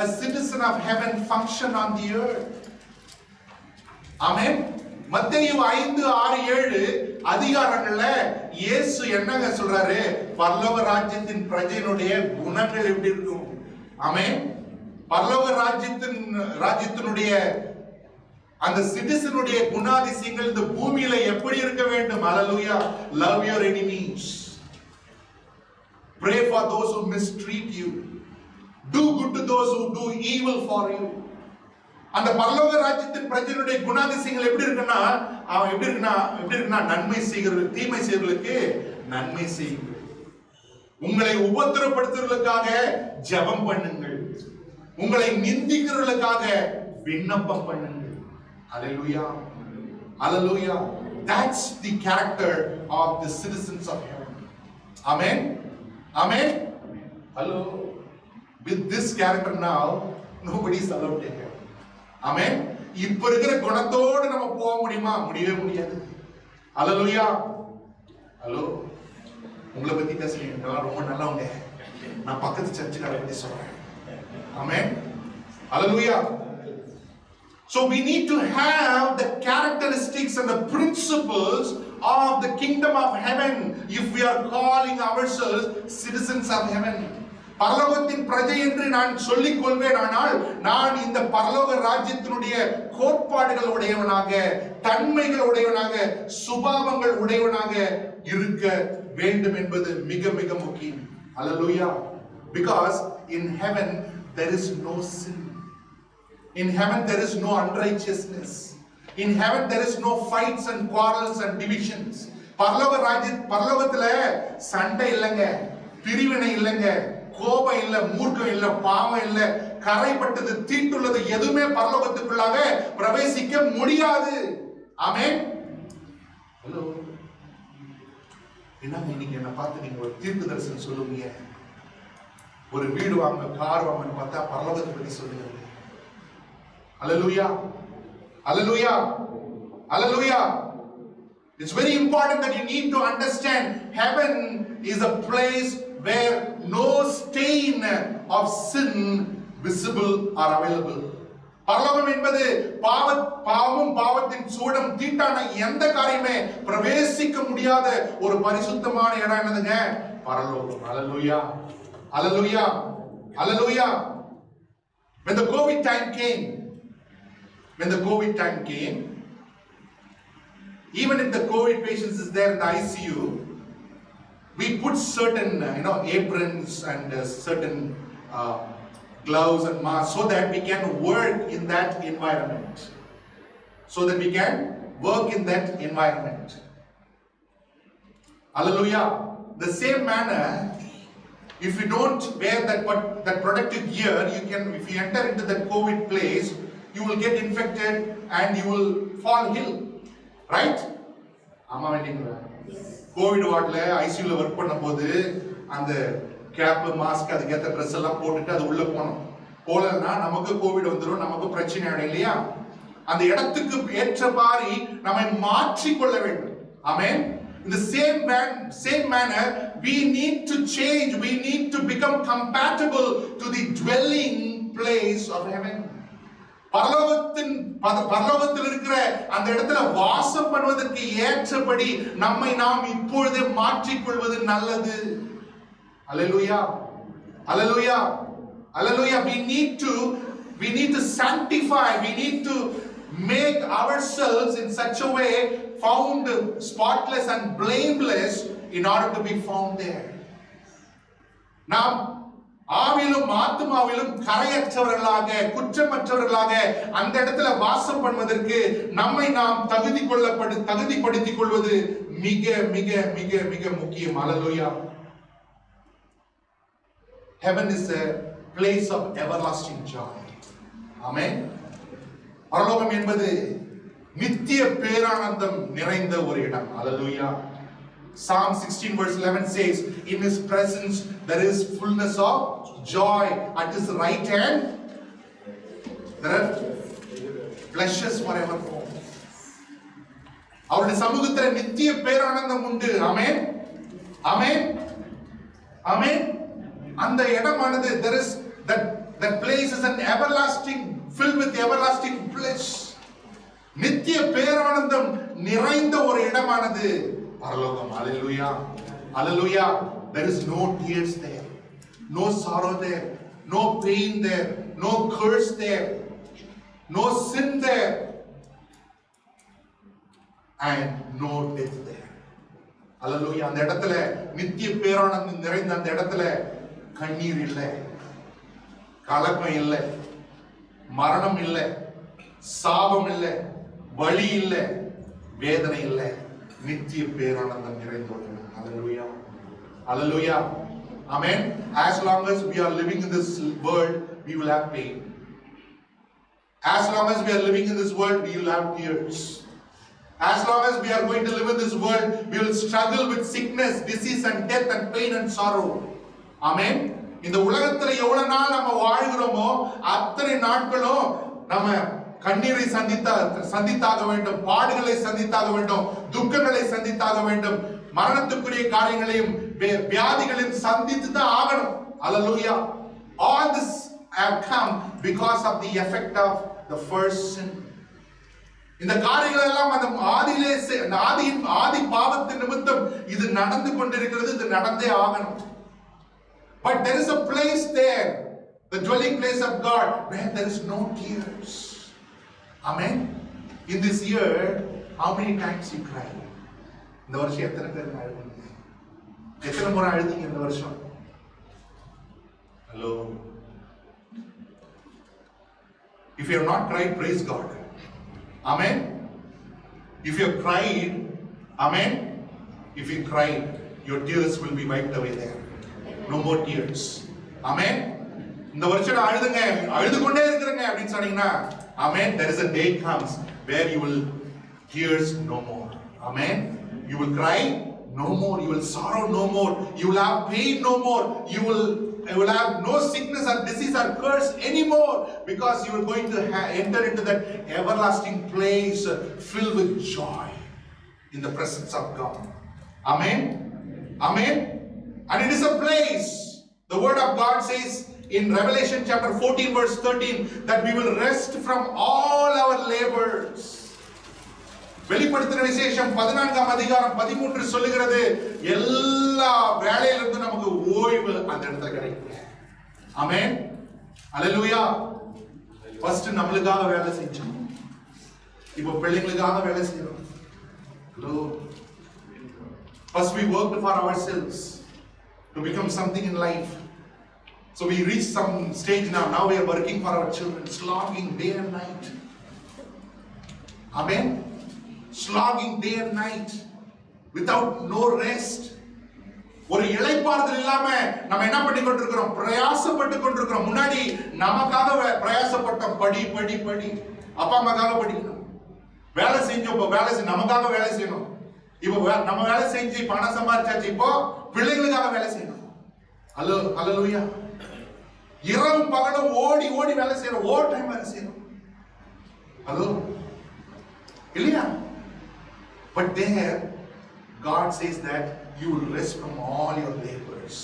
S1: a citizen of heaven function on the earth. Amen. மத்தேயு 5, 6, 7 அதிகாரங்கள்ல இயேசு என்னங்க சொல்றாரு? பரலோக ராஜ்யத்தின் பிரஜையினுடைய குணங்கள் எப்படி இருக்கும்? ஆமென். பரலோக ராஜ்யத்தினுடைய அந்த சிட்டிசனுடைய குணாதிசயங்கள் இந்த பூமியில எப்படி இருக்க வேண்டும்? Hallelujah. Love your enemies. Pray for those who mistreat you. Do good to those who do evil for you. அந்த பரலோக ராஜ்யத்தின் பிரஜைகளுடைய குணாதிசயங்கள் எப்படி இருக்குன்னா, அவன் எப்படி இருக்குன்னா நன்மை செய்கிறவர்கள், தீமை செய்கிறவர்களுக்கு நன்மை செய்யுங்கள். உங்களை உபத்திரப்படுத்துவதற்காக ஜெபம் பண்ணுங்கள். உங்களை நிந்திக்கிறவர்களுக்காக விண்ணப்பம் பண்ணுங்கள். Hallelujah. Hallelujah. That's the character of the citizens of heaven. Amen. Amen. Hello. With this character now, nobody is allowed to hear. Amen. இப்ப இருக்கிற குணத்தோடு நம்ம போக முடியுமா? முடியவே முடியாது. Hallelujah. Hello. உங்களை பத்தி பேசுறீங்க, ரொம்ப நல்லவங்க. நான் பக்கத்து சர்ச்சுக்கார பத்தி சொல்றேன். Amen. Hallelujah. So we need to have the characteristics and the principles of the kingdom of heaven if we are calling ourselves citizens of heaven. பரலோகத்தின் பிரஜை என்று நான் சொல்லிக் கொள்வேன். ஆனால் நான் இந்த பரலோக ராஜ்யத்தினுடைய கோட்பாடுகள் உடையவனாக, தன்மைகள் உடையவனாக, சுபாவங்கள் உடையவனாக இருக்க வேண்டும் என்பது மிக மிக முக்கியம். Hallelujah. Because in heaven there is no sin. In heaven there is no unrighteousness. In heaven there is no fights and quarrels and divisions. பரலோகத்துல சண்டை இல்லைங்க, பிரிவினை இல்லைங்க, கோபம் இல்ல, மூர்க்கம் இல்ல, பாவம் இல்ல, கரைப்பட்டது தீட்டுள்ளது எதுவுமே பரலோகத்துக்குள்ளாக பிரவேசிக்க முடியாது. ஆமென். ஹலோ, என்னங்க இன்னைக்கு என்ன பார்த்து நீங்க ஒரு தீர்க்க தரிசனம் சொல்லுவீங்க, ஒரு வீடு வாங்க கார் வாங்கன்னு பார்த்தா பரலோகத்தை பத்தி சொல்லுங்க. அல்லேலூயா, அல்லேலூயா, அல்லேலூயா. It's very important that you need to understand heaven is a place where no stain of sin visible or available. பரலோகம் என்பது பாவமும் பாவத்தின் சூடம் தீட்டான எந்த காரியமே பிரவேசிக்க முடியாத ஒரு பரிசுத்தமான இடம் என்னதுங்க? பரலோகம். அல்லேலூயா, அல்லேலூயா, அல்லேலூயா. When the COVID time came, even if the COVID patients is there in the ICU, we put certain aprons and certain gloves and masks so that we can work in that environment, Hallelujah. The same manner, if you don't wear that protective gear, if you enter into that COVID place, you will get infected and you will fall ill. Right? ஆமா வேண்டிங்களா? Covid வார்டுல ஐசியூல work பண்ணும்போது அந்த gap mask அதுக்கேற்ற dress எல்லாம் போட்டுட்டு அது உள்ள போலன்னா நமக்கு கோவிட் வந்துடும், நமக்கு பிரச்சனை ஆயிடும் இல்லையா? அந்த இடத்துக்கு ஏற்ற மாதிரி நம்மை மாற்றிக்கொள்ள வேண்டும். ஆமென். In the same manner, we need to change, we need to become compatible to the dwelling place of heaven. பரலோகத்தில் இருக்கிற அந்த இடத்துல வாசம் பண்ணுவதற்கு ஏற்றபடி நம்மை நாம் இப்பொழுதே மாற்றிக்கொள்வது நல்லது. அல்லேலூயா, அல்லேலூயா, அல்லேலூயா. We need to sanctify, we need to make ourselves in such a way found spotless and blameless in order to be found there. நாம் ஆவிலும் ஆத்துமாவிலும் கரையற்றவர்களாக குற்றமற்றவர்களாக அந்த இடத்துல வாசம் பண்ணுவதற்கு நம்மை நாம் தகுதிப்படுத்திக் கொள்வது மிக மிக மிக மிக முக்கியம். அல்லேலூயா. Heaven is a place of everlasting joy. ஆமென். பரலோகம் என்பது நித்திய பேரானந்தம் நிறைந்த ஒரு இடம். அல்லேலூயா. Psalm 16 verse 11 says, in his presence there is fullness of joy, at his right hand there are pleasures forevermore. அவருடைய சமூகத்தில் நித்திய பேரானந்தம் உண்டு. ஆமென், ஆமென், ஆமென். அந்த இடமானது there is that place is an everlasting, filled with everlasting bliss. நித்திய பேரானந்தம் நிறைந்த ஒரு இடமானது பரலோகம். அல்லேலூயா, அல்லேலூயா. There is no tears there, no sorrow there, no pain there, no curse there, no sin there, and no death there. அல்லேலூயா. அந்த இடத்துல நித்திய பேரானந்தம் நிறைந்த அந்த இடத்துல கண்ணீர் இல்லை, கலக்கம் இல்லை, மரணம் இல்லை, சாபம் இல்லை, வலி இல்லை, வேதனை இல்லை. நித்திய பேரானந்தம் நிறைந்தது. Hallelujah, hallelujah, amen. As long as we are living in this world, we will have pain. As long as we are living in this world, we will have tears. As long as we are going to live in this world, we will struggle with sickness, disease and death and pain and sorrow. Amen. இந்த உலகத்துல எவ்வளவு நாள் நம்ம வாழ்கிறோமோ அத்தனை நாட்களும் நம்ம கண்ணீரை சந்தித்தாக வேண்டும், பாடுகளை சந்தித்தாக வேண்டும், துக்கங்களை சந்தித்தாக வேண்டும், மரணத்துக்குரிய காரியங்களையும் வியாதிகளையும் சந்தித்து தான் ஆகணும். Hallelujah. All this have come because of the effect of the first sin. இந்த காரியங்கள் எல்லாம் அந்த ஆதி பாவத்தின் நிமித்தம் இது நடந்து கொண்டிருக்கிறது, இது நடந்தே ஆகணும். But there is a place there, the dwelling place of God, where there is no tears. Amen. In this year, how many times you cried? இந்த வருஷம் எத்தனை பேர் அழுதீங்க? எத்தனை முறை அழுதீங்க இந்த வருஷம்? Hello. If you have not cried, praise God. Amen. If you have cried, amen. If you cried, your tears will be wiped away there. No more tears. Amen. இந்த வருஷம் அழுதுங்க, அழுது கொண்டே இருக்கிறேங்க அப்படின்னு சொன்னீங்கன்னா, amen, there is a day comes where you will tears no more. Amen. You will cry no more, you will sorrow no more, you will have pain no more, you will have no sickness or disease or curse anymore, because you are going to enter into that everlasting place filled with joy in the presence of God. Amen. Amen. And it is a place, the word of God says in Revelation chapter 14 verse 13, that we will rest from all our labors. வெளிப்படுத்தின விசேஷம் 14ஆம் அதிகாரம் 13 சொல்லுகிறது, எல்லா வேலையிலிருந்து நமக்கு ஓய்வு அந்த இடத்துல கிடைக்கும். ஆமென். அல்லேலூயா. ஃபர்ஸ்ட் நம்மளுக்காக வேலை செஞ்சோம், இப்போ பிள்ளைகளுக்காக வேலை செய்றோம். Hello. First we worked for ourselves to become something in life. So we reached some stage now. Now we are working for our children, slogging day and night. Amen. Slogging day and night without no rest. ஒரு இளைப்பாறுதல் இல்லாம நம்ம என்ன பண்ணி கொண்டிருக்கிறோம்? பிரயாசப்பட்டு கொண்டிருக்கிறோம். முன்னாடி நமக்காக பிரயாசப்பட்டோம், படி படி படி, அப்பா அம்மாக்காக படிக்கணும், வேலை செஞ்சோம், நமக்காக வேலை செய்யணும். இப்போ நம்ம வேலை செஞ்சு பணம் சம்பாதிச்சாச்சு, இப்போ பிள்ளைகளுக்காக வேலை செய்யணும். அல்லேலூயா. இரவு பகலும் ஓடி ஓடி வேலை செய்யறோம், ஓவர் டைம் வேலை செய்யறோம். ஹலோ இல்லையா? But there God says that you will rest from all your labors.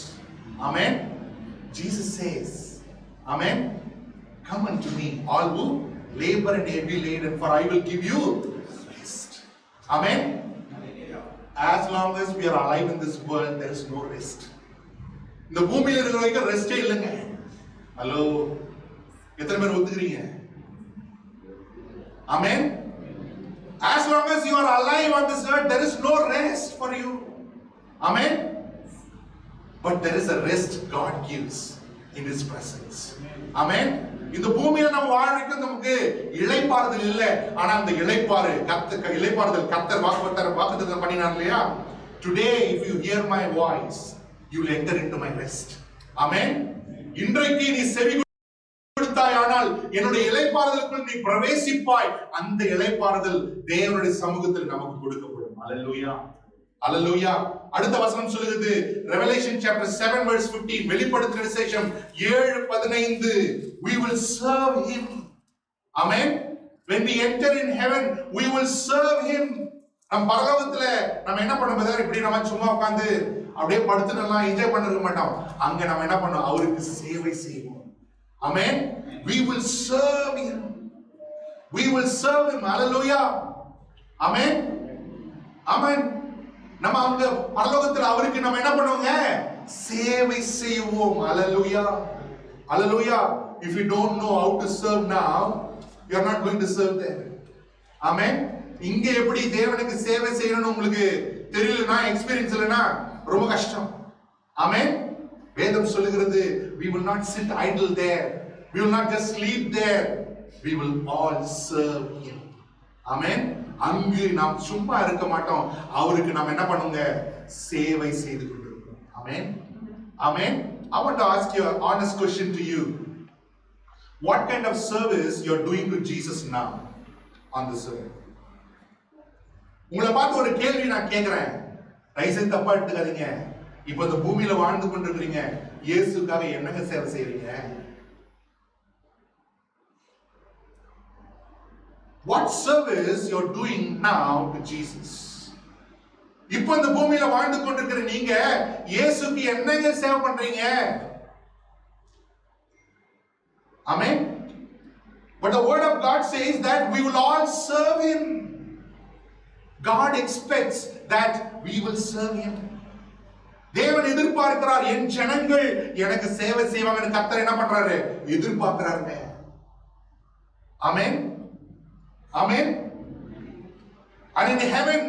S1: Amen. Jesus says, amen, come unto me all who labor and heavy laden, for I will give you rest. Amen. As long as we are alive in this world, there is no rest. இந்த பூமியில இருக்கிற வரைக்கும் ரெஸ்டே இல்லைங்க. Hello, எத்தனை பேர் ஒத்துக்கிறீங்க? Amen. As long as you are alive on this earth, there is no rest for you. Amen. But there is a rest God gives in His presence. Amen. இந்த பூமியில நம்ம வாழ்றதுக்கு நமக்கு இளைப்பாறுதல் இல்லை. ஆனா அந்த இளைப்பாறுதல் கர்த்தர் வாக்குத்தத்தம் பண்ணினார் இல்லையா? Today if you hear my voice, you will enter into my rest. Amen. இன்றைக்கு நீ செவி கொடுத்தாயானால் என்னுடைய இளைப்பாறுதலுக்குள் நீ பிரவேசிப்பாய். அந்த இளைப்பாறுதல் தேவனுடைய சமூகத்தில் நமக்கு கொடுக்கப்படும். அல்லேலூயா. அல்லேலூயா. அடுத்த வசனம் சொல்லுகிறது, Revelation chapter 7 verse 15, வெளிப்படுத்தின விசேஷம் 7:15, we will serve him. Amen. When we enter in heaven, we will serve him. நம் பரலோகத்துல நம்ம என்ன பண்ணுவோம்? இப்படி நம்ம சும்மா உட்கார்ந்து அப்படியே படுத்து நல்லா என்ஜாய் பண்ணிருக்க மாட்டோம். அங்க நம்ம என்ன பண்ணுவோம்? அவருக்கு சேவை செய்வோம். Amen. We will serve him. We will serve him. Hallelujah. Amen. Amen. நம்ம அங்க பரலோகத்துல அவருக்கு நம்ம என்ன பண்ணுவோங்க? சேவை செய்வோம். Hallelujah. Hallelujah. If you don't know how to serve now, you are not going to serve there. Amen. இங்க எப்படி தேவனுக்கு சேவை செய்யணும்னு உங்களுக்கு தெரியலனா, எக்ஸ்பீரியன்ஸ் இல்லனா ரொம்ப கஷ்டம். Amen. வேதம் சொல்லுகிறது, we will not sit idle there, we will not just sleep there, we will all serve him. Amen. அங்கு நாம் சும்மா இருக்க மாட்டோம், அவருக்கு நாம் என்ன பண்ணுங்க? சேவை செய்து கொண்டிருக்கிறோம். Amen. Amen. I want to ask you an honest question to you. What kind of service you are doing to Jesus now on this earth? உங்களை பார்த்து ஒரு கேள்வி நான் கேட்கிறேன், தயவுசெய்து தப்பா எடுத்துக்காதீங்க. இப்ப இந்த பூமியில வாழ்ந்து கொண்டிருக்கிறீங்க, இயேசுக்காக என்னங்க சேவை செய்றீங்க? What service you are doing now to Jesus? இப்ப இந்த பூமியில வாழ்ந்து கொண்டிருக்கிற நீங்க இயேசுக்கு என்னங்க சேவை பண்றீங்க? Amen. But the word of God says that we will all serve him. God expects that we will serve him. தேவன் எதிர்பார்க்கிறார், என் ஜனங்கள் எனக்கு சேவை செய்வாங்கன்னு கர்த்தர் என்ன பண்றாரு? எதிர்பார்க்கிறாருங்க. ஆமென். ஆமென். And in heaven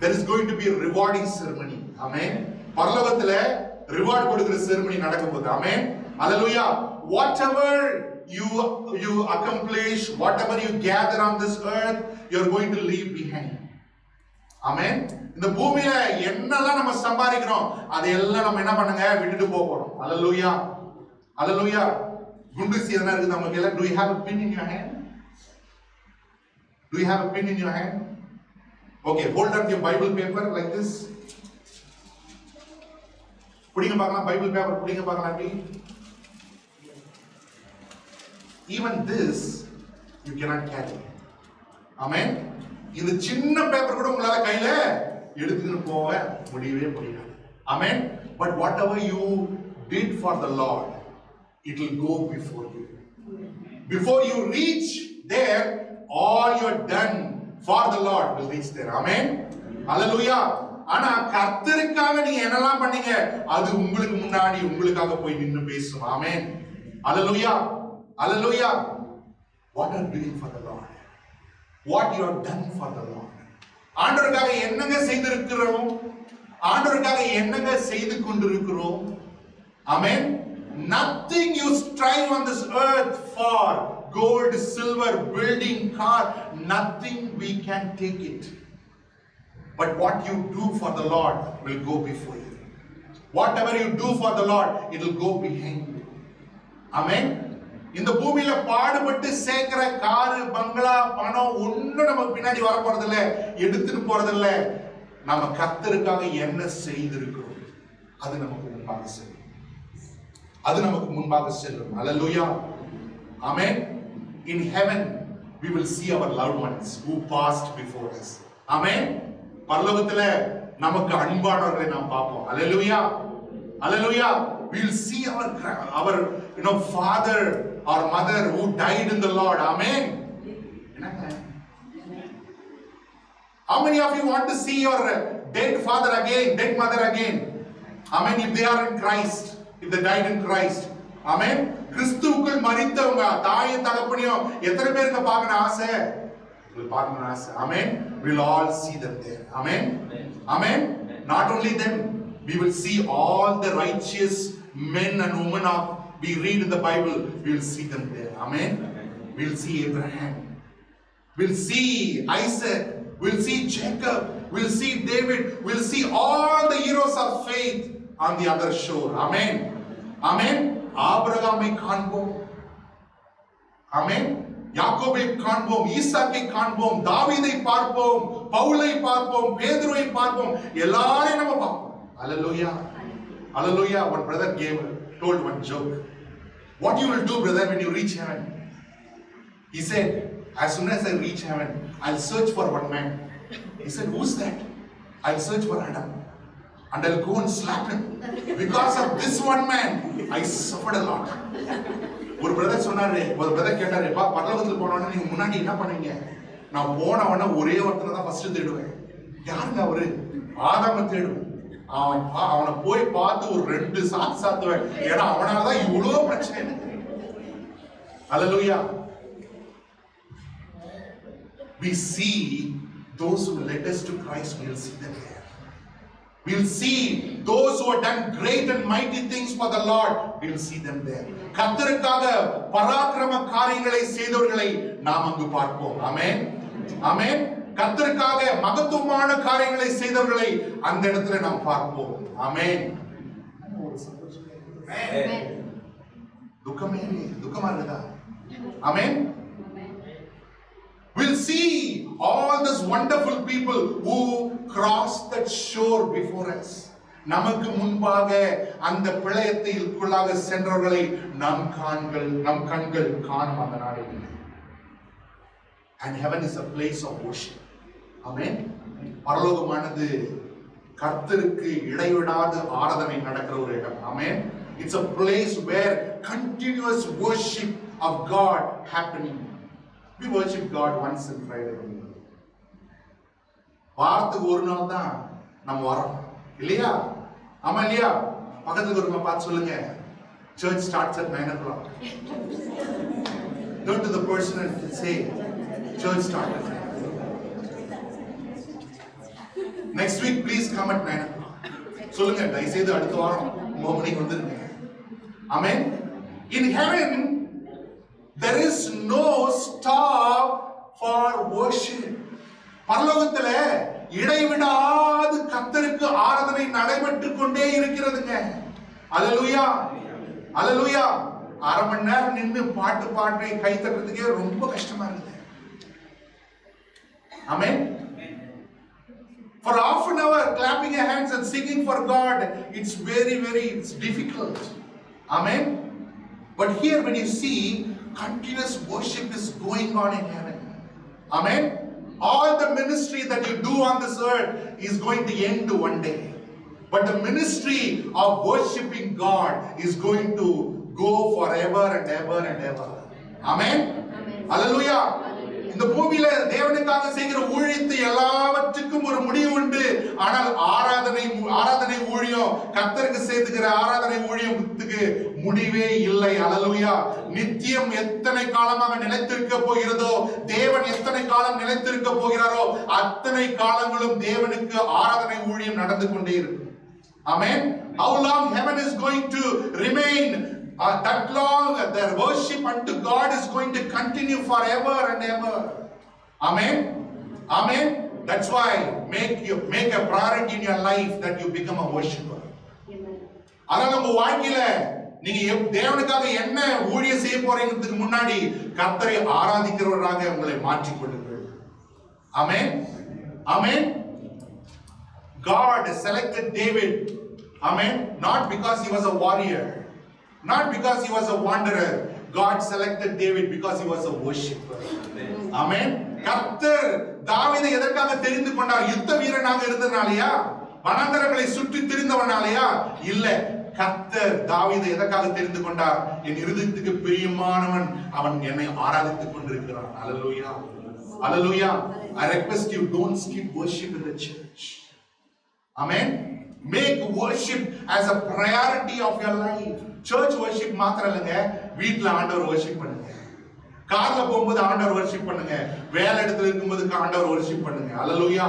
S1: there is going to be a rewarding ceremony. Amen. பரலோகத்துல ரிவார்ட் கொடுக்கிற செரிமனி நடக்க போகுது. Amen. Hallelujah. Whatever you accomplish, whatever you gather on this earth, you are going to leave behind. Amen. இந்த பூமியில என்னெல்லாம் நம்ம சம்பாதிக்கிறோம், அதையெல்லாம் நம்ம என்ன பண்ணுங்க? விட்டுட்டு போறோம். Hallelujah. Hallelujah. குண்டூசி எதனா இருக்குது நம்ம கையில? Do you have a pin in your hand? Do you have a pin in your hand? Okay, hold up your Bible paper like this. புடிங்க பார்க்கலாம், பைபிள் பேப்பர் புடிங்க பார்க்கலாம். அப்படி even this you cannot carry. Amen. இந்த சின்ன paper கூட உங்களால கையில எடுத்துட்டு போக முடியவே முடியாது. Amen. But whatever you did for the Lord, it will go before you. Before you reach there, all you're done for the Lord will reach there. Amen. Hallelujah. ஆனா கர்த்தருக்காக நீங்க என்னெல்லாம் பண்ணீங்க அது உங்களுக்கு முன்னாடி உங்களுக்காக போய் நின்னு பேசும். ஆமென். Hallelujah. Hallelujah. What are you doing for the Lord? What you have done for the Lord? ஆண்டவருக்காக என்னங்க செய்திருக்கிறோம்? ஆண்டவருக்காக என்னங்க செய்து கொண்டிருக்கிறோம்? Amen. Nothing you strive on this earth for, gold, silver, building, car, nothing we can take it. But what you do for the Lord will go before you. Whatever you do for the Lord, it will go behind you. Amen. இந்த பூமியில பாடுபட்டு சேர்க்கிற car, பங்களா, பணம் ஒன்னும் நமக்கு பின்னாடி வர போறதில்ல, எடுத்துட்டு போறதில்ல. நம்ம கர்த்தருக்காக என்ன செய்திருக்கிறோம் அது நமக்கு முன்பாக செல்லும். அது நமக்கு முன்பாக செல்லும். Hallelujah. Amen. In heaven we will see our loved ones who passed before us. Amen. பரலோகத்துல நமக்கு அன்பானவர்களை நாம் பார்ப்போம். Hallelujah. Hallelujah. We will see our father or mother who died in the Lord. Amen. How many of you want to see your dead father again, dead mother again? Amen. If they are in Christ, if they died in Christ. Amen. கிறிஸ்துவுக்குள் மரித்தவங்க தாயை தகப்பனையும் எத்தனை பேருக்கு பார்க்கணும் ஆசை? பார்க்கணும் ஆசை. Amen. We'll all see them there. Amen. Amen. Not only them, we will see all the righteous men and women of we read in the Bible, we will see them there. Amen. We'll see Abraham. We'll see Isaac. We'll see Jacob. We'll see David. We'll see all the heroes of faith on the other shore. Amen. Amen. ஆபிரகாமை காண்போம். Amen. யாக்கோபை காண்போம், ஈசாக்கை காண்போம், தாவீதை பார்ப்போம், பவுலை பார்ப்போம், பேதுருவை பார்ப்போம், எல்லாரையும் நம்ம பார்ப்போம். Hallelujah. Hallelujah. One brother told one joke. What you will do, brother, when you reach heaven? He said, as soon as I reach heaven, I'll search for one man. He said, who's that? I'll search for Adam. And I'll go and slap him. Because of this one man, I suffered a lot. ஒரு brother சொன்னாரு, ஒரு brother கேட்டாரு, பரலோகத்துக்கு போனோன்னா நீங்க முன்னாடி என்ன பண்ணீங்க? நான் போனவன ஒரே ஒருத்தனை தான் ஃபர்ஸ்ட் தேடுவேன். யாருங்க அவரு? ஆதாம தேடுவேன். அவனை போய் பார்த்து ஒரு 2 சாத்து சாத்துவேன். ஏன்னா அவனாலதான் இவ்வளவு பிரச்சனை. Hallelujah. We see those who led us to Christ, we'll see them there. We'll see those who have done great and mighty things for the Lord, we'll see them there. கர்த்தருக்காக பராக்கிரம காரியங்களை செய்தவர்களை நாம் அங்கு பார்ப்போம். ஆமென். ஆமென். கர்த்தருக்காக மகத்துவமான காரியங்களை செய்தவர்களை அந்த இடத்துல நாம் பார்ப்போம். ஆமென். துக்கமா இருக்குதா? ஆமென். We'll see all these wonderful people who crossed that shore before us. நமக்கு முன்பாக அந்த பிழையத்திற்குள்ளாக சென்றவர்களை நம் கண்கள் காணும் அந்த நாளில். And heaven is a place of worship. Amen. பரலோகமானது கர்த்தருக்கு இடைவிடாத ஆராதனை நடக்கிற ஒரு இடம். Amen. It's a place where continuous worship of God happening. We worship God once in Friday. வாரத்துக்கு ஒரு நாள் தான் நம்ம வரோம் இல்லையா? ஆமா இல்லையா? பக்கத்துல ஒரு பார்த்து சொல்லுங்க, church starts at 9 o'clock. Turn to the person and say, church starts at 9. Next week please come at 9 o'clock. சொல்லுங்க, தயவுசெய்து அடுத்த வாரம் 9 மணிக்கு வந்துருங்க. Amen. In heaven there is no stop for worship. பரலோகத்துல இடைவிடாது கர்த்தருக்கு ஆராதனை நடைபெற்றுக் கொண்டே இருக்கிறதுங்க. அல்லேலூயா. அல்லேலூயா. அரை மணி நேரம் நின்று பாட்டு கை தட்டுறதுக்கே ரொம்ப கஷ்டமா இருக்குது. ஆமென். For half an hour clapping your hands and singing for God, it's very difficult. Amen. But here when you see continuous worship is going on in heaven. Amen. All the ministry that you do on this earth is going to end one day. But the ministry of worshiping God is going to go forever and ever and ever. Amen. Hallelujah. இந்த பூமியில தேவனுக்காக செய்கிற ஊழியத்தை எல்லாவற்றுக்கும் ஒரு முடிவு உண்டு. ஆனால் ஆராதனை ஊழியம், கர்த்தருக்கு செய்துகிற ஆராதனை ஊழியத்துக்கு முடிவே இல்லை. அல்லேலூயா. நித்தியம் எத்தனை காலமாக நிலைத்திருக்க போகிறதோ, தேவன் எத்தனை காலம் நிலைத்திருக்க போகிறாரோ அத்தனை காலங்களும் தேவனுக்கு ஆராதனை ஊழியம் நடந்து கொண்டே இருக்கும். Amen. How long heaven is going to remain? That long their worship unto God is going to continue forever and ever. Amen. Amen. That's why make a priority in your life that you become a worshipper. அதனால உங்க வாழ்க்கையில நீங்க தேவனுக்காக என்ன ஊழியம் செய்ய போறீங்கிறதுக்கு முன்னாடி கர்த்தரை ஆராதிக்கிறவராக உங்களை மாற்றிக் கொள்ளுங்கள். Amen. Amen. God selected David. Amen. Not because he was a warrior. Not because he was a wanderer. God selected David because he was a worshipper. Amen. கர்த்தர் தாவீதை எதற்காக தெரிந்து கொண்டார்? யுத்த வீரனாக இருந்ததனாலயா? வனாந்தரங்களை சுற்றி திரிந்தவனாலயா? இல்ல. கர்த்தர் தாவீதை எதற்காக தெரிந்து கொண்டார்? என் இருதயத்துக்கு பிரியமானவன், அவன் என்னை ஆராதித்துக் கொண்டிருக்கிறான். Hallelujah. Hallelujah. I request you, don't skip worship in the church. Amen. Make worship as a priority of your life. Church worship மாத்திரம் இல்லைங்க, வீட்ல ஆண்டவர் worship பண்ணுங்க. கார்ல போகும்போது ஆண்டவர் worship பண்ணுங்க. வேலை இடத்துல இருக்கும்போது ஆண்டவர் worship பண்ணுங்க. Hallelujah.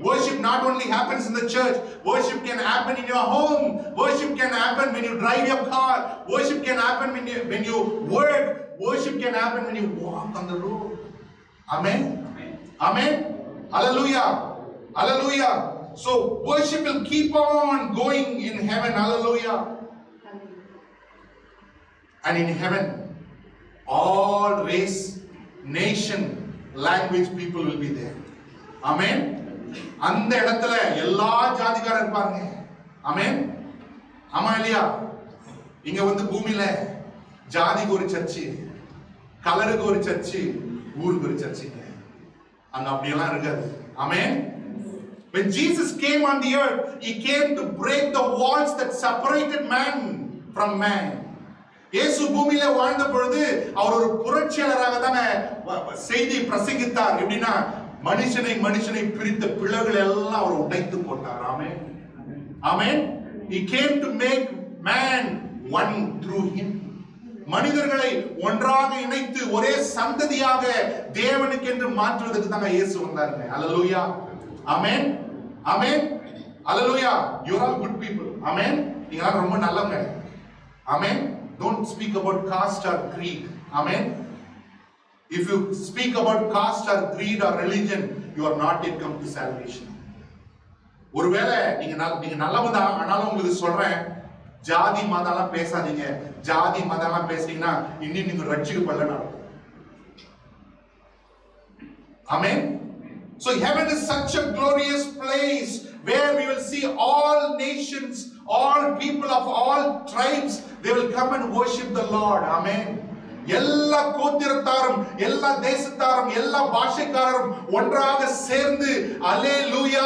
S1: Worship not only happens in the church, worship can happen in your home. Worship can happen when you drive your car. Worship can happen when you work. Worship can happen when you walk on the road. Amen. Amen. Hallelujah. Hallelujah. So worship will keep on going in heaven. Hallelujah. And in heaven, all race, nation, language people will be there. Amen. அந்த இடத்துல எல்லா ஜாதிக்காரர் இருப்பாங்க. Amen. ஆமா இல்லையா? இங்க வந்து பூமியில ஜாதிக்கு ஒரு சர்ச்சு, கலருக்கு ஒரு சர்ச்சு, ஊருக்கு ஒரு சர்ச்சுங்க. அங்க அப்படியெல்லாம் இருக்காது. Amen. When Jesus came on the earth, he came to break the walls that separated man from man. இயேசு பூமியில வாழ்ந்த பொழுது அவர் ஒரு புரட்சியாளராக தானே செய்தி பிரசங்கித்தார். எப்படின்னா மனுஷனை பிரித்த பிளவுகள் எல்லாம் அவர் உடைத்து போட்டார். ஆமென். ஆமென். He came to make man one through him. மனிதர்களை ஒன்றாக இணைத்து ஒரே சந்ததியாக தேவனுக்கு என்று மாற்றுவதற்கு தான் இயேசு வந்தாருங்க. Hallelujah. Amen. Amen. Hallelujah. You are all good people. Amen. நீங்க எல்லாம் ரொம்ப நல்லவங்க. Amen. Don't speak about caste or creed. Amen. If you speak about caste or creed or religion, you are not yet come to salvation. ஒருவேளை நீங்க நல்லவங்க தான், ஆனாலும் உங்களுக்கு சொல்றேன், ஜாதி மதம்லாம் பேசாதீங்க. ஜாதி மதம்லாம் பேசுறீங்கன்னா இன்னும் நீங்க ரட்சிக்கப்படலனா. Amen. So heaven is such a glorious place where we will see all nations, all people of all tribes, they will come and worship the Lord. Amen. எல்லா கோத்திரத்தாரும், எல்லா தேசத்தாரும், எல்லா பாஷைக்காரரும் ஒன்றாக சேர்ந்து அல்லேலூயா,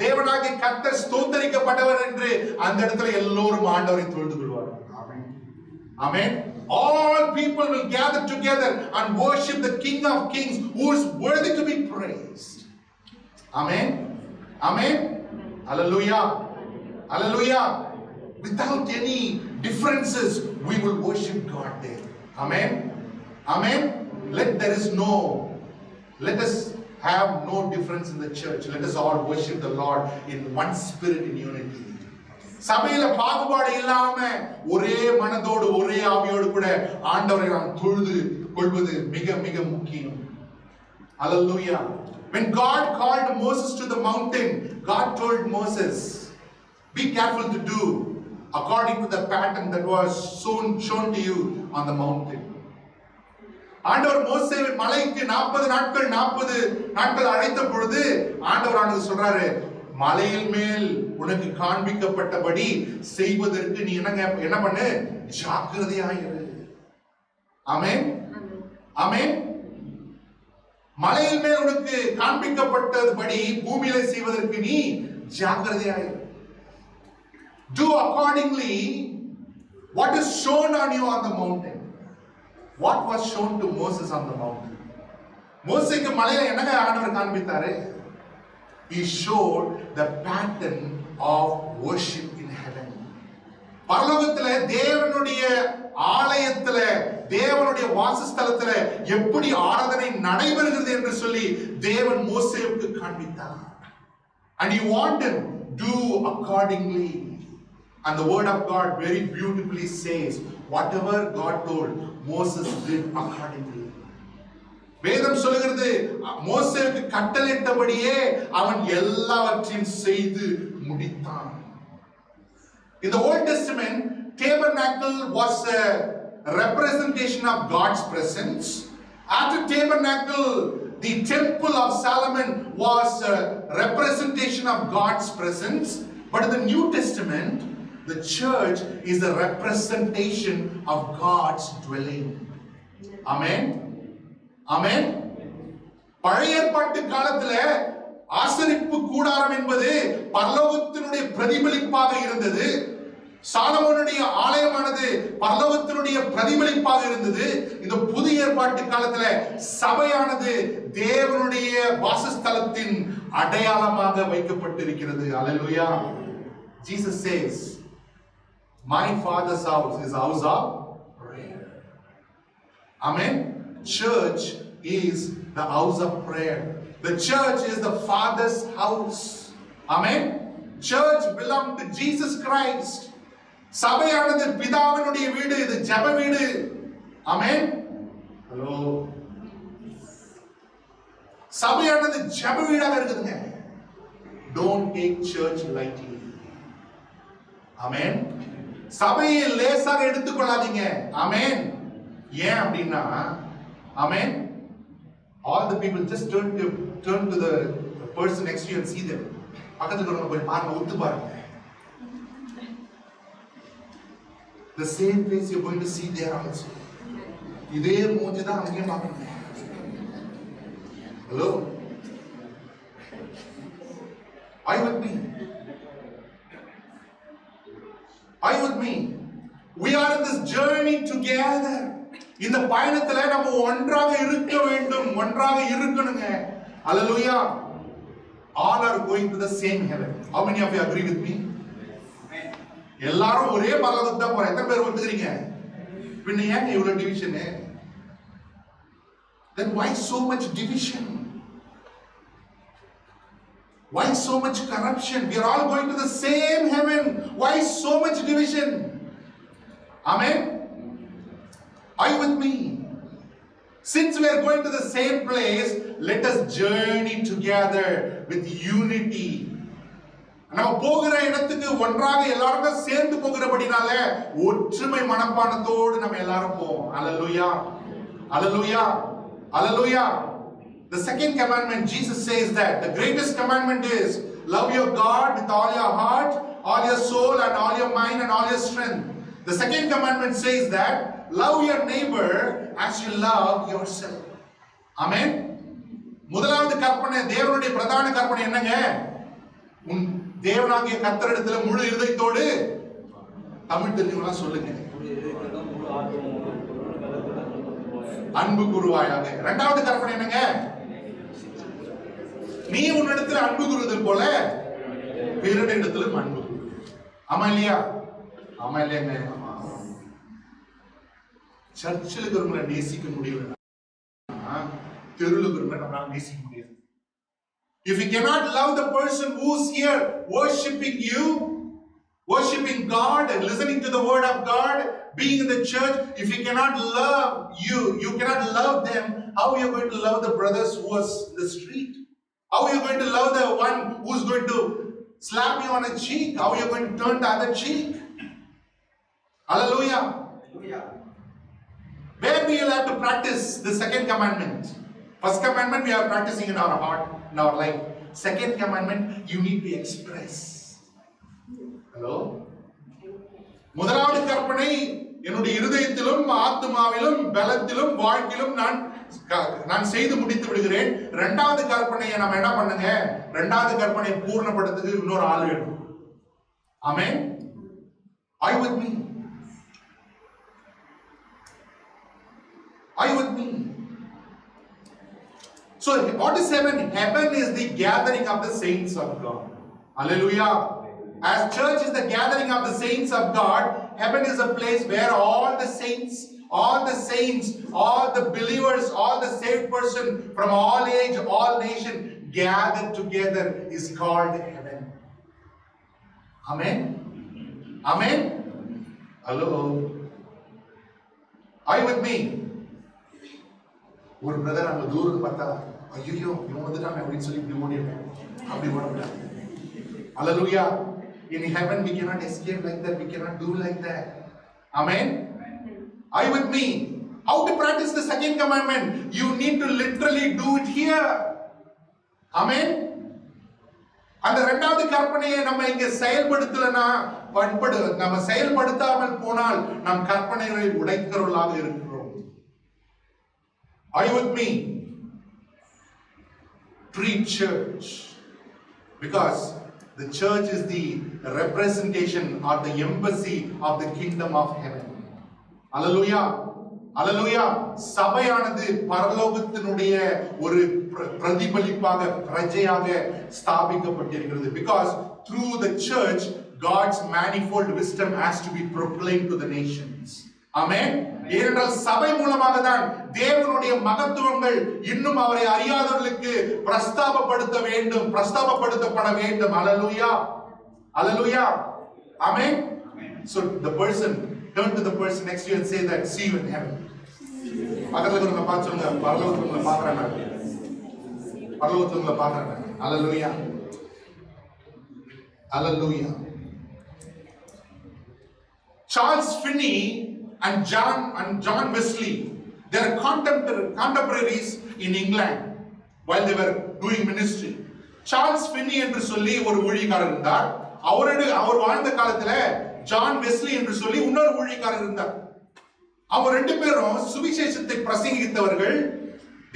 S1: தேவனாகிய கர்த்தர் ஸ்தோத்திரிக்கப்பட்டவர் என்று அந்த இடத்துல எல்லோரும் ஆண்டவரை தொழுது கொள்வார்கள். ஆமென். ஆமென். All people will gather together and worship the King of Kings who is worthy to be praised. Amen. Amen. Hallelujah. Hallelujah. Without any differences, we will worship God there. Amen. Amen. Let us have no difference in the church. Let us all worship the Lord in one spirit, in unity. சபையில பாகுபாடு இல்லாம ஒரே மனதோடு ஒரே ஆவியோடு கூட ஆண்டவரை நாம் தொழுது கொள்வது மிக மிக முக்கியம். Hallelujah. When God called Moses to the mountain, God told Moses, be careful to do according to the pattern that was shown to you on the mountain. ஆண்டவர் மோசேவை மலைக்கு 40 நாட்கள் அழைத்த பொழுது ஆண்டவரானது சொல்றாரு, மலையில் மேல் உனக்கு காண்பிக்கப்பட்டபடி செய்வதற்கு நீ என்ன பண்ணு, ஜாக்கிரதையாயிரு. ஆமென், ஆமென். மலையில் மேல் உனக்கு காண்பிக்கப்பட்டபடி பூமியில செய்வதற்கு நீ ஜாக்கிரதையாயிரு. Do accordingly what is shown on you on the mountain. What was shown to Moses on the mountain? மோசேக்கு மலையில என்னங்க ஆண்டவர் காண்பித்தாரு? He showed the pattern of worship in heaven. பரலோகத்துல தேவனுடைய ஆலயத்துல, தேவனுடைய வாசஸ்தலத்துல எப்படி ஆராதனை நடைபெறுகிறது என்று சொல்லி தேவன் மோசேவுக்கு காண்பித்தார். And he wanted do accordingly. And the word of God very beautifully says, whatever God told, Moses did accordingly. வேதம் சொல்லுகிறது, மோசேவுக்கு கட்டளையிட்டபடியே அவன் எல்லாவற்றையும் செய்து முடித்தான். In the Old Testament, tabernacle was a representation of God's presence. After tabernacle, the temple of Solomon was a representation of God's presence. But in the New Testament, the church is a representation of God's dwelling. Amen. Amen. பழைய ஏற்பாட்டு காலத்துல ஆசரிப்பு கூடாரம் என்பது பரலோகத்தினுடைய பிரதிபலிப்பாக இருந்தது. சாலமோனுடைய ஆலயமானது பரலோகத்தினுடைய பிரதிபலிப்பாக இருந்தது. இந்த புதிய ஏற்பாட்டு காலத்துல சபையானது தேவனுடைய வாசஸ்தலத்தின் அடையாளமாக வைக்கப்பட்டிருக்கிறது. அல்லேலூயா. Jesus says, my father's house is a house of prayer. Amen. Church is the house of prayer. The church is the Father's house. Amen. Church belongs to Jesus Christ. சபையானது பிதாவினுடைய வீடு, இது ஜெப வீடு. ஆமென். ஹலோ. சபையானது ஜெப வீடாக இருக்குதுங்க. Don't take church lightly. ஆமென். சபையை லேசாக எடுத்துக்கொள்ளாதீங்க. ஆமென். ஏன் அப்படின்னா, ஆமென், all the people just turn to the person next to you and see them. பக்கத்துல இருக்கிறவங்க போய் பாருங்க, உத்து பாருங்க. The same face you're going to see there also. இதே மூஞ்சி தான் அங்கேயும் பார்க்கணும். Hello? Are you with me? Are you with me? We are in this journey together. இந்த பயணத்துல நம்ம ஒன்றாக இருக்க வேண்டும், ஒன்றாக இருக்கணுங்க. Hallelujah. All are going to the same heaven. How many of you agree with me? எல்லாரும் ஒரே பரலோகத்துக்கு தான் போறோம். எத்தனை பேர் ஒத்துக்கிறீங்க? பின்ன ஏன் இவ்வளவு division? Then why so much division? Why so much corruption? We are all going to the same heaven. Why so much division? Amen. Are you with me? Since we are going to the same place, let us journey together with unity. நம்ம போகிற இடத்துக்கு ஒன்றாக எல்லாரும் சேர்ந்து போகிறபடினால ஒற்றுமை மனப்பான்மையோடு நம்ம எல்லாரும் போவோம். Hallelujah. Hallelujah. Hallelujah. The second commandment, Jesus says that the greatest commandment is love your God with all your heart, all your soul, and all your mind, and all your strength. The second commandment says that love your neighbor as you love yourself. Amen. முதலாவது கற்பனை, தேவனுடைய பிரதான கற்பனை என்னங்க? உன் தேவனாகிய கர்த்தரிடத்துல முழு இதயத்தோடு, தமிழ் தெரிஞ்சவங்களா சொல்லுங்க, அன்பு கூறுவாயாக. இரண்டாவது கற்பனை என்னங்க? நீ உன்னிடத்தில் அன்பு கூறுதல் போல பிறரிடத்திலும் அன்பு கூறு. ஆமா இல்லையா? ஆமா இல்லையாங்க? சர்ச்சில் இருக்கிறவங்களை நேசிக்க முடியல, தெருவில் இருக்கிறவங்களை நம்மளால நேசிக்க முடியாது. If you cannot love the person who's here worshiping you, worshiping God and listening to the word of God, being in the church, if you cannot love you cannot love them, how are you going to love the brothers who was in the street? How are you going to love the one who's going to slap you on a cheek? How are you going to turn the other cheek? Hallelujah. Where we will have to practice the second commandment. First commandment we are practicing in our heart, in our life. Second commandment you need to express. Hello. முதலாவது கற்பனை என்னுடைய இருதயத்திலும் ஆத்துமாவிலும் பலத்திலும் வாழ்க்கையிலும் நான் செய்து முடித்து விடுகிறேன். இரண்டாவது கற்பனையை நம்ம என்ன பண்ணுங்க? இரண்டாவது கற்பனையை பூர்ணப்படுத்துறதுக்கு இன்னொரு ஆள் வேணும். ஆமென். Are you with me? Are you with me? So what is heaven? Heaven is the gathering of the saints of God. Hallelujah. As church is the gathering of the saints of God, heaven is a place where all the saints, all the believers, all the saved person from all age, all nation gathered together is called heaven. Amen. Amen. Hello. Are you with me? ஒரு brother அங்க தூரத்து பார்த்தா ஐயோ இவன் வந்துட்டாங்க அப்படின்னு சொல்லி இப்படி ஓடிடுவேன். அப்படி ஓடக்கூடாது. Hallelujah. In heaven we cannot escape like that. We cannot do like that. Amen. Are you with me? How to practice the second commandment? You need to literally do it here. Amen. அந்த இரண்டாவது கற்பனையை நம்ம இங்க செயல்படுத்தலனா நம்ம செயல்படுத்தாமல் போனால் நம் கற்பனைகளை உடைக்கிறவர்களாக இருக்கிறோம். Are you with me? Treat church, because the church is the representation or the embassy of the kingdom of heaven. Hallelujah. Hallelujah. சபையானது பரலோகத்தினுடைய ஒரு பிரதிபலிப்பாக பிரஜையாக ஸ்தாபிக்கப்பட்டிருக்கிறது. Because through the church God's manifold wisdom has to be proclaimed to the nations. Amen. ஏனென்றால் சபை மூலமாக தான் தேவனுடைய மகத்துவங்கள் இன்னும் அவரை அறியாதவர்களுக்கு பிரஸ்தாபப்படுத்தப்பட வேண்டும். Hallelujah. Hallelujah. Amen. So the person, turn to the person next to you and say that, see you in heaven. பக்கத்துல இருக்கவங்க பார்த்து சொல்லுங்க, பரலோகத்துல உங்களை பார்க்கறேன் நான். பரலோகத்துல உங்களை பார்க்கறேன் நான். Hallelujah. Hallelujah. Charles Finney and John Wesley, they are contemporaries in England while they were doing ministry. Charles Finney என்று சொல்லி ஒரு ஊழியக்காரர் இருந்தார். அவர் வாழ்ந்த காலத்துல ஜான் வெஸ்லி என்று சொல்லி இன்னொரு ஊழியக்காரர் இருந்தார். அவர் ரெண்டு பேரும் சுவிசேஷத்தை பிரசங்கித்தவர்கள்,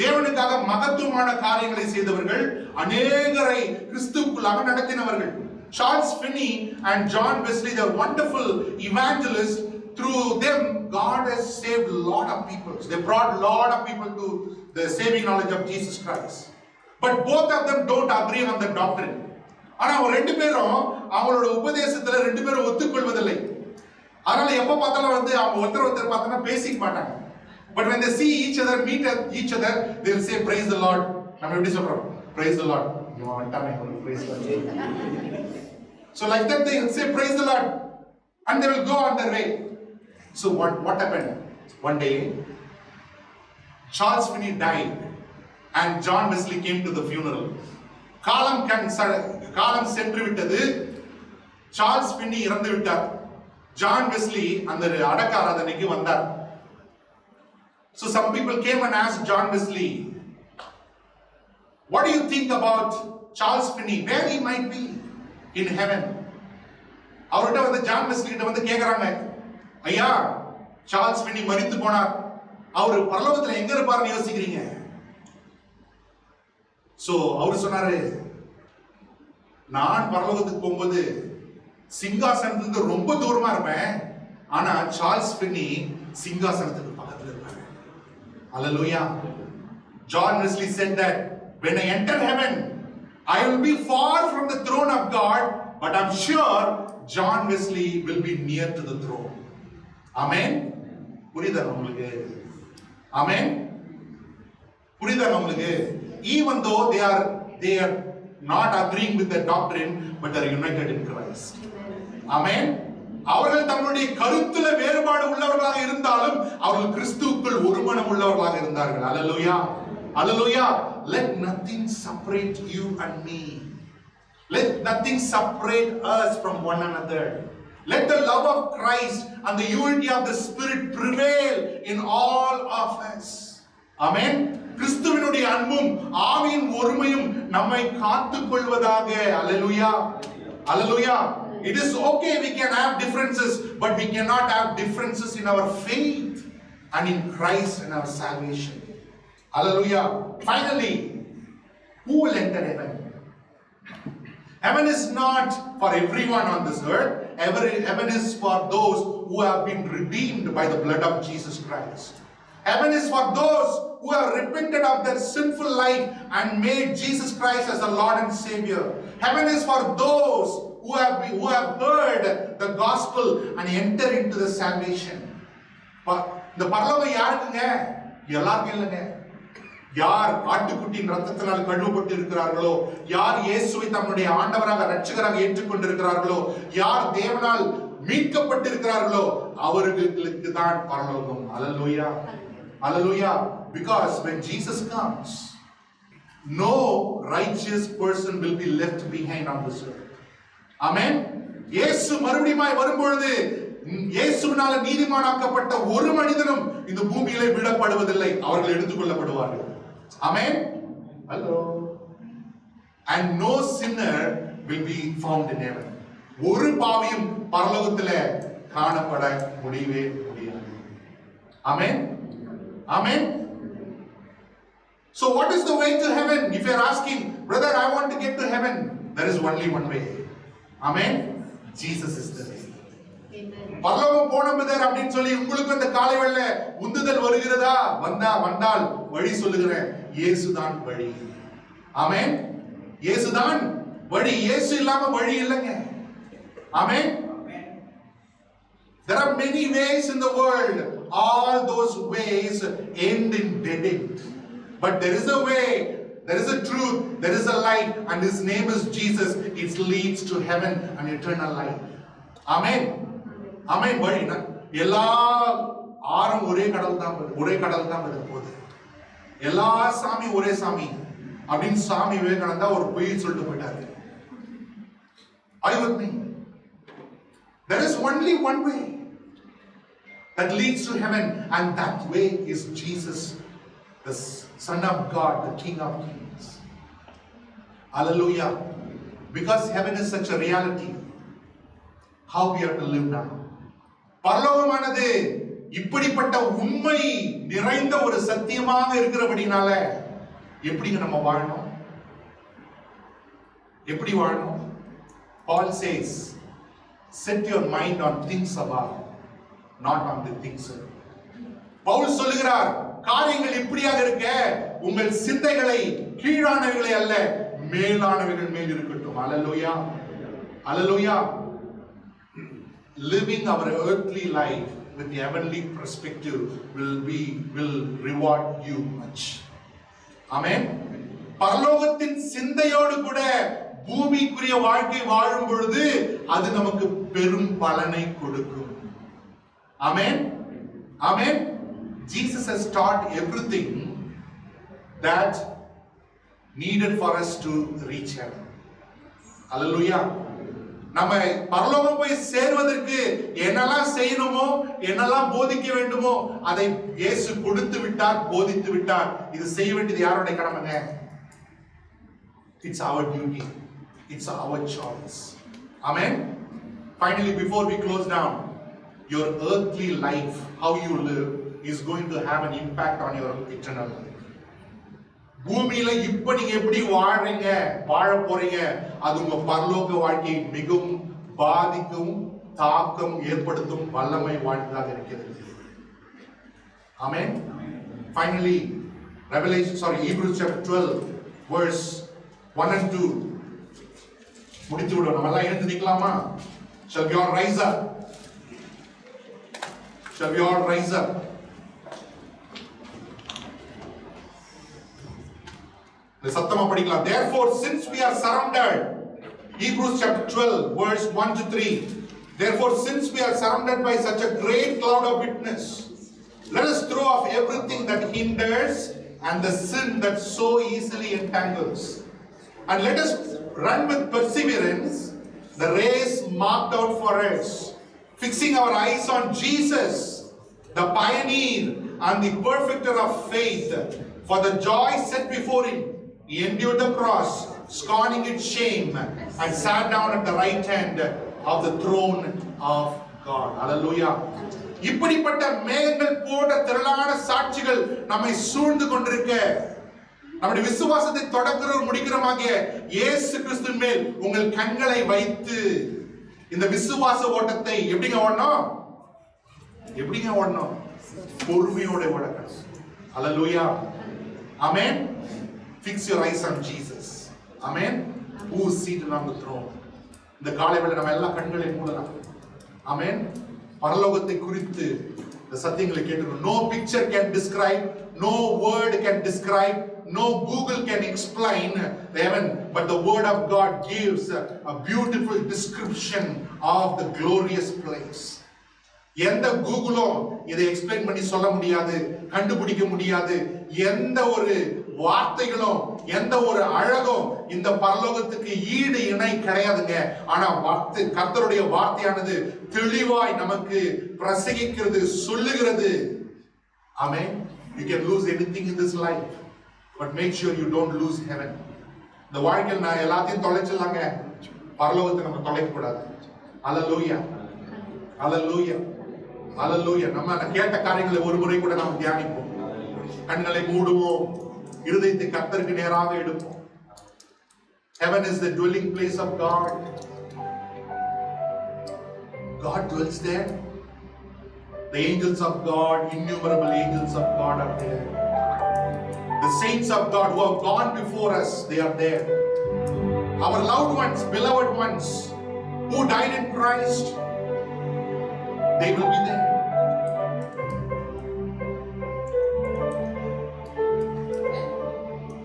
S1: தேவனுக்காக மகத்துவமான காரியங்களை செய்தவர்கள், அநேகரை கிறிஸ்துவுக்குள்ளாக நடத்தினவர்கள். Charles Finney and John Wesley, they are wonderful evangelists. Through them, God has saved a lot of people. They brought a lot of people to the saving knowledge of Jesus Christ. But both of them don't agree on the doctrine. ஆனா அவங்க ரெண்டு பேரும் அவங்களோட உபதேசத்துல ரெண்டு பேரும் ஒத்துக்கொள்வதில்லை. அதனால எப்ப பார்த்தாலும் அவங்க ஒருத்தர் பார்த்தா பேசிக்க மாட்டாங்க. But when they see each other, meet each other, they will say praise the Lord. நம்ம எப்படி சொல்றோம்? Praise the Lord. Praise the Lord. So like that they will say praise the Lord and they will go on their way. So what happened? One day Charles Finney died and John Wesley came to the funeral. காலம் சென்று விட்டது. Charles பின்னி இறந்து விட்டார். John Wesley அந்த அடக்க ஆராதனைக்கு வந்தார். So some people came and asked John Wesley, what do you think about Charles Finney, where he might be in heaven? அவர்கிட்ட ஜான் வெஸ்லி கிட்ட கேக்குறாங்க, ஐயா சார்ல்ஸ் பின்னி மரித்து போனார், அவர் பரலோகத்துல எங்க இருப்பாருன்னு யோசிக்கிறீங்க? சோ அவர் சொன்னாரு, நான் பரலோகத்துக்கு போகும்போது சிங்காசனத்துக்கு ரொம்ப தூரமா இருப்பேன், ஆனா சார்ல்ஸ் பின்னி சிங்காசனத்துக்கு பக்கத்துல இருப்பாரு. Hallelujah. John Wesley said that when I enter heaven, I will be far from the throne of God, but I'm sure John Wesley will be near to the throne. Amen. புரியுதா உங்களுக்கு? Amen. புரியுதா உங்களுக்கு? Even though they are not agreeing with the doctrine, but they are united in Christ. Amen. அவர்கள் தங்களுடைய கருத்துல வேறுபாடு உள்ளவர்களாக இருந்தாலும் அவர்கள் கிறிஸ்துவுக்குள் ஒருமனம் உள்ளவர்களாக இருந்தார்கள். Hallelujah. Hallelujah. Let nothing separate you and me. Let nothing separate us from one another. Let the love of Christ and the unity of the Spirit prevail in all of us. Amen. கிறிஸ்துவினுடைய அன்பும் ஆவியின் ஒருமையும் நம்மை காத்துக் கொள்வதாக. Hallelujah. Hallelujah. It is okay we can have differences, but we cannot have differences in our faith and in Christ and our salvation. Hallelujah. Finally, who will enter heaven? Heaven is not for everyone on this earth. Heaven is for those who have been redeemed by the blood of Jesus Christ. Heaven is for those who have repented of their sinful life and made Jesus Christ as the Lord and Savior. Heaven is for those who have heard the gospel and enter into the salvation. இந்த பரலோகம் யாருக்குங்க? எல்லாருக்கும் இல்லைங்க. யார் ஆட்டுக்குட்டியின் ரத்தத்தினால் கழுவப்பட்டு இருக்கிறார்களோ, யார் இயேசுவை தம்முடைய ஆண்டவராக இரட்சகராக ஏற்றுக்கொண்டிருக்கிறார்களோ, யார் தேவனால் மீட்கப்பட்டிருக்கிறார்களோ அவர்களுக்கு தான் பரலோகம். Hallelujah. Hallelujah. Because when Jesus comes, no righteous person will be left behind on this earth. Amen. இயேசு மறுபடியும் வரும்பொழுது இயேசுவினால நீதிமானாக்கப்பட்ட ஒரு மனிதனும் இந்த பூமியிலே விடப்படுவதில்லை. அவர்கள் எடுத்துக்கொள்ளப்படுவார்கள். Amen. Hello. And no sinner will be found in heaven. ஒரு பாவியும் பரலோகத்திலே காணப்பட முடியவே முடியாது. Amen. Amen. So what is the way to heaven? If you are asking, brother, I want to get to heaven, there is only one way. Amen. Jesus is the way. பரலோகம் போன brother அப்படின்னு சொல்லி உங்களுக்கு இந்த காலை வேளையில உந்துதல் வருகிறதா? வந்தால் வழி சொல்லுகிறேன். இயேசுதான் வழி. ஆமென். இயேசுதான் வழி. இயேசு இல்லாம வழி இல்லைங்க. ஆமென். There are many ways in the world. All those ways end in dead end. But there is a way, there is a truth, there is a light, and His name is Jesus. It leads to heaven and eternal life. Amen. Amen. வழி எல்லா ஆறும் ஒரே கடல் தான் போகுது. எல்லா சாமி ஒரே சாமி அப்படின்னு சாமி விவேகானந்தா ஒரு பொய் சொல்லிட்டு போயிட்டாரு. Are you with me? There is only one way that leads to heaven, and that way is Jesus, the Son of God, the King of Kings. Hallelujah. Because heaven is such a reality, how we have to live now. பரலோகமானது இப்படிப்பட்ட உண்மை நிறைந்த ஒரு சத்தியமாக இருக்கிறபடினால எப்படிங்க நம்ம வாழணும்? எப்படி வாழணும்? Paul says, set your mind on things above, not on the things below. Pavul சொல்லுகிறார், காரியங்கள் இப்படியாக இருக்க உங்கள் சிந்தைகளை கீழானவைகளை அல்ல மேலானவைகள் மேல் இருக்கட்டும். Hallelujah. Hallelujah. Living our earthly life with the heavenly perspective will reward you much. Amen. பரலோகத்தின் சிந்தையோடு கூட பூமிக்குரிய வாழ்க்கை வாழும் பொழுது அது நமக்கு பெரும் பலனை கொடுக்கும். Amen. Amen. Jesus has taught everything that needed for us to reach heaven. Hallelujah. நம்ம பரலோகம் போய் சேர்வதற்கு என்னெல்லாம் செய்யணுமோ, என்னெல்லாம் போதிக்க வேண்டுமோ அதை இயேசு கொடுத்து விட்டார், போதித்து விட்டார். இது செய்ய வேண்டியது யாருடைய கடமைங்க? It's our duty. It's our choice. Amen. Finally, before we close down, your earthly life, how you live, is going to have an impact on your eternal life. பூமியில இப்ப நீங்க எப்படி வாழ போறீங்க, அது உங்க பரலோக வாழ்க்கையை மிகவும் பாதிக்கும், தாக்கம் ஏற்படுத்தும் வல்லமை வாய்ந்ததாக இருக்கிறது. Amen. Finally, Hebrews chapter 12 verse 1 and 2 முடித்து விடுவோம். நம்ம எல்லாம் எழுந்து நிக்கலாமா? Shall we all rise up? Shall we all rise up? சத்தமா படிக்கலாம். Therefore, since we are surrounded, Hebrews chapter 12 verse 1 to 3. Therefore, since we are surrounded by such a great cloud of witness, let us throw off everything that hinders and the sin that so easily entangles, and let us run with perseverance the race marked out for us, Fixing our eyes on Jesus, the pioneer and the perfecter of faith. For the joy set before him, he endured the cross, scorning its shame, and sat down at the right hand of the throne of God. Hallelujah. இப்படிப்பட்ட மேகங்கள் போன்ற திரளான சாட்சிகள் நம்மை சூழ்ந்து கொண்டிருக்க, நம்முடைய விசுவாசத்தை தொடக்கிறோம் முடிக்கிறோமாகிய இயேசு கிறிஸ்துவின் மேல் உங்கள் கண்களை வைத்து இந்த விசுவாச ஓட்டத்தை எப்படிங்க ஓடணும்? பொறுமையோட ஓடணும். ஹல்லேலூயா. ஆமென். Fix your eyes on Jesus. Amen. Who is seated on the throne. இந்த காலை வேளை நம்ம எல்லா கண்களை மூடலாம். ஆமென். பரலோகத்தை குறித்து இந்த சத்தியங்களை கேட்கிறோம். No picture can describe, no word can describe, no Google can explain the heaven, but the word of God gives a beautiful description of the glorious place. எந்த கூகுளும் இதை எக்ஸ்பிளைன் பண்ணி சொல்ல முடியாது, கண்டுபிடிக்க முடியாது. எந்த ஒரு வார்த்தைகளும் எந்த ஒரு அழகும் இந்த பரலோகத்துக்கு ஈடு இணை கிடையாதுங்க. ஆனா கர்த்தருடைய வார்த்தையானது தெளிவாய் நமக்கு பிரசங்கிக்கிறது, சொல்லுகிறது. ஆமென். You can lose anything in this life, but make sure you don't lose heaven. இந்த வாழ்க்கையில் நான் எல்லாத்தையும் தொலைச்சிடலாங்க, பரலோகத்தை நம்ம தொலைக்க கூடாது. ஹல்லேலூயா. ஹல்லேலூயா. ஹல்லேலூயா. நம்ம கேட்ட காரியங்களை ஒரு முறை கூட நாம் தியானிப்போம். கண்களை மூடுவோம், இருதயத்தை கர்த்தருக்கு நேராக எடுப்போம். Heaven is the dwelling place of God. God dwells there. The angels of God, innumerable angels of God are there. The saints of God who have gone before us, they are there. Our loved ones, beloved ones, who died in Christ, they will be there.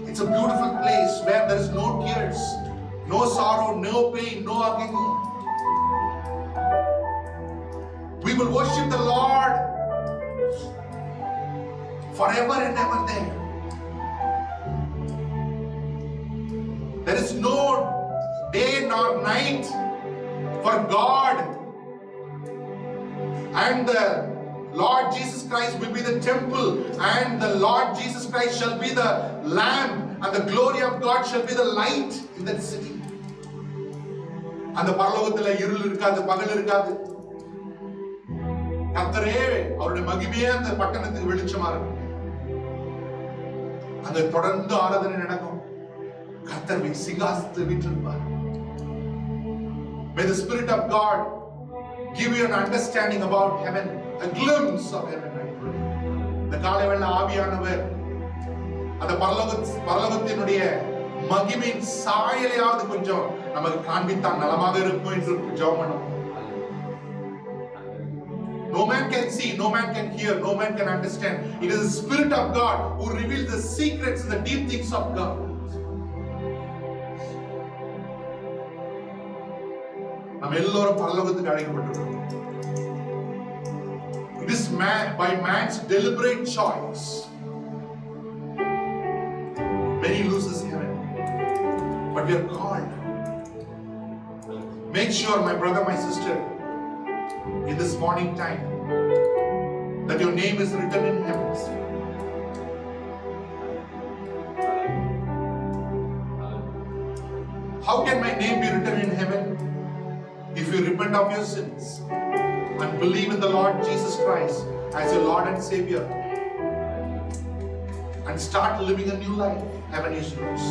S1: It's a beautiful place where there is no tears, no sorrow, no pain, no agony. We will worship the Lord forever and ever there. There is no day nor night for God, and the Lord Jesus Christ will be the temple, and the Lord Jesus Christ shall be the lamp, and the glory of God shall be the light in that city. அந்த பரலோகத்துல இருள் இருக்காது, பகல் இருக்காது. கர்த்தரே அவருடைய மகிமையே அந்த பட்டணத்துக்கு வெளிச்சமா இருக்கும். அங்க தொடர்ந்து ஆராதனை நடக்கும். கர்த்தர் சிங்காசனத்தில் வீற்றிருப்பார். May the Spirit of God give you an understanding about heaven, a glimpse of heaven, I pray. இந்த காலை வேளை ஆவியானவர் அந்த பரலோகத்தினுடைய மகிமையின் சாயலையாவது கொஞ்சம் நமக்கு காண்பித்தால் நலமாக இருக்கும் என்று ஜெபம் பண்ணுவோம். No man can see, no man can hear, no man can understand. It is the Spirit of God who reveals the secrets and the deep things of God. நம்ம எல்லாரும் பரலோகத்துக்கு அழைக்கப்பட்டிருக்கிறோம். It is by man's deliberate choice. Many loses heaven, but we are called. Make sure, my brother, my sister, in this morning time, that your name is written in heavens. How can my name be written in heaven? If you repent of your sins and believe in the Lord Jesus Christ as your Lord and Savior and start living a new life, heaven is yours.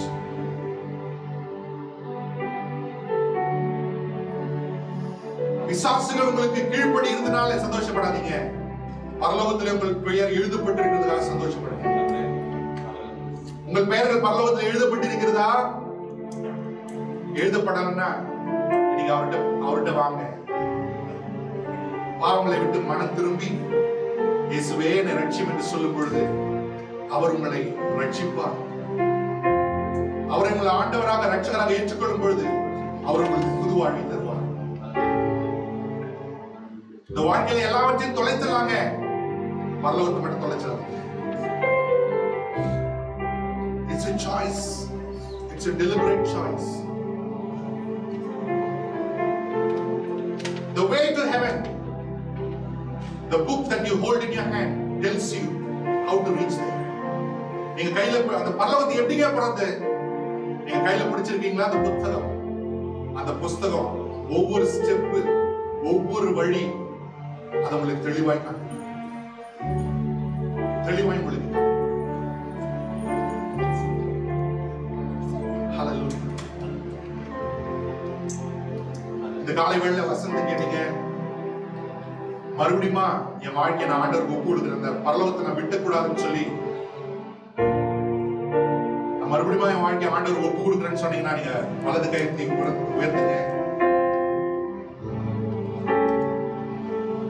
S1: விசுவாசிகள் உங்களுக்கு கீழ்ப்படி இருந்தனால சந்தோஷப்படாதீங்க. பரலோகத்திலே உங்கள் பெயர் எழுதப்பட்டிருக்கிறதுனால சந்தோஷப்படுங்க. உங்கள் பெயர்கள் பரலோகத்தில் எழுதப்பட்டிருக்கிறதா? எழுதப்படலன்னா நீங்க அவர்கிட்ட வாங்க. பாவங்களை விட்டு மனம் திரும்பி இயேசுவே என்னை ரட்சியும் என்று சொல்லும் பொழுது அவர் உங்களை ரட்சிப்பார். அவரை உங்களை ஆண்டவராக ரட்சகராக ஏற்றுக்கொள்ளும் பொழுது அவர் உங்களுக்கு புது வாழ்வை தருவார். இந்த வாழ்க்கையில எல்லாவற்றையும் தொலைத்துறாங்க, பரலோகத்தை மட்டும் தொலைச்சிடாங்க. It's a choice. It's a deliberate choice. The way to heaven The book that you hold in your hand tells you how to reach there. நீங்க கையில அந்த பரலோகத்தை எப்படிங்க போறது? நீங்க கையில பிடிச்சிருக்கீங்களா அந்த புத்தகம்? அந்த புத்தகம் ஒவ்வொரு ஸ்டெப், ஒவ்வொரு வழி அதை உங்களுக்கு தெளிவாய் காட்டும். தெளிவாய் உங்களுக்கு காட்டும். ஹல்லேலூயா. இந்த காலை வேளையில வசனத்தை கேட்டீங்க, மறுபடியுமா என் வாழ்க்கையை நான் ஆண்டவருக்கு ஒப்பு கொடுக்கிறேன், இந்த பரலோகத்தை நான் விட்டக்கூடாதுன்னு சொல்லி நான் மறுபடியும் என் வாழ்க்கையை ஆண்டவருக்கு ஒப்பு கொடுக்கிறேன்னு சொன்னீங்கன்னா நீங்க வலது கையை உயர்த்துங்க.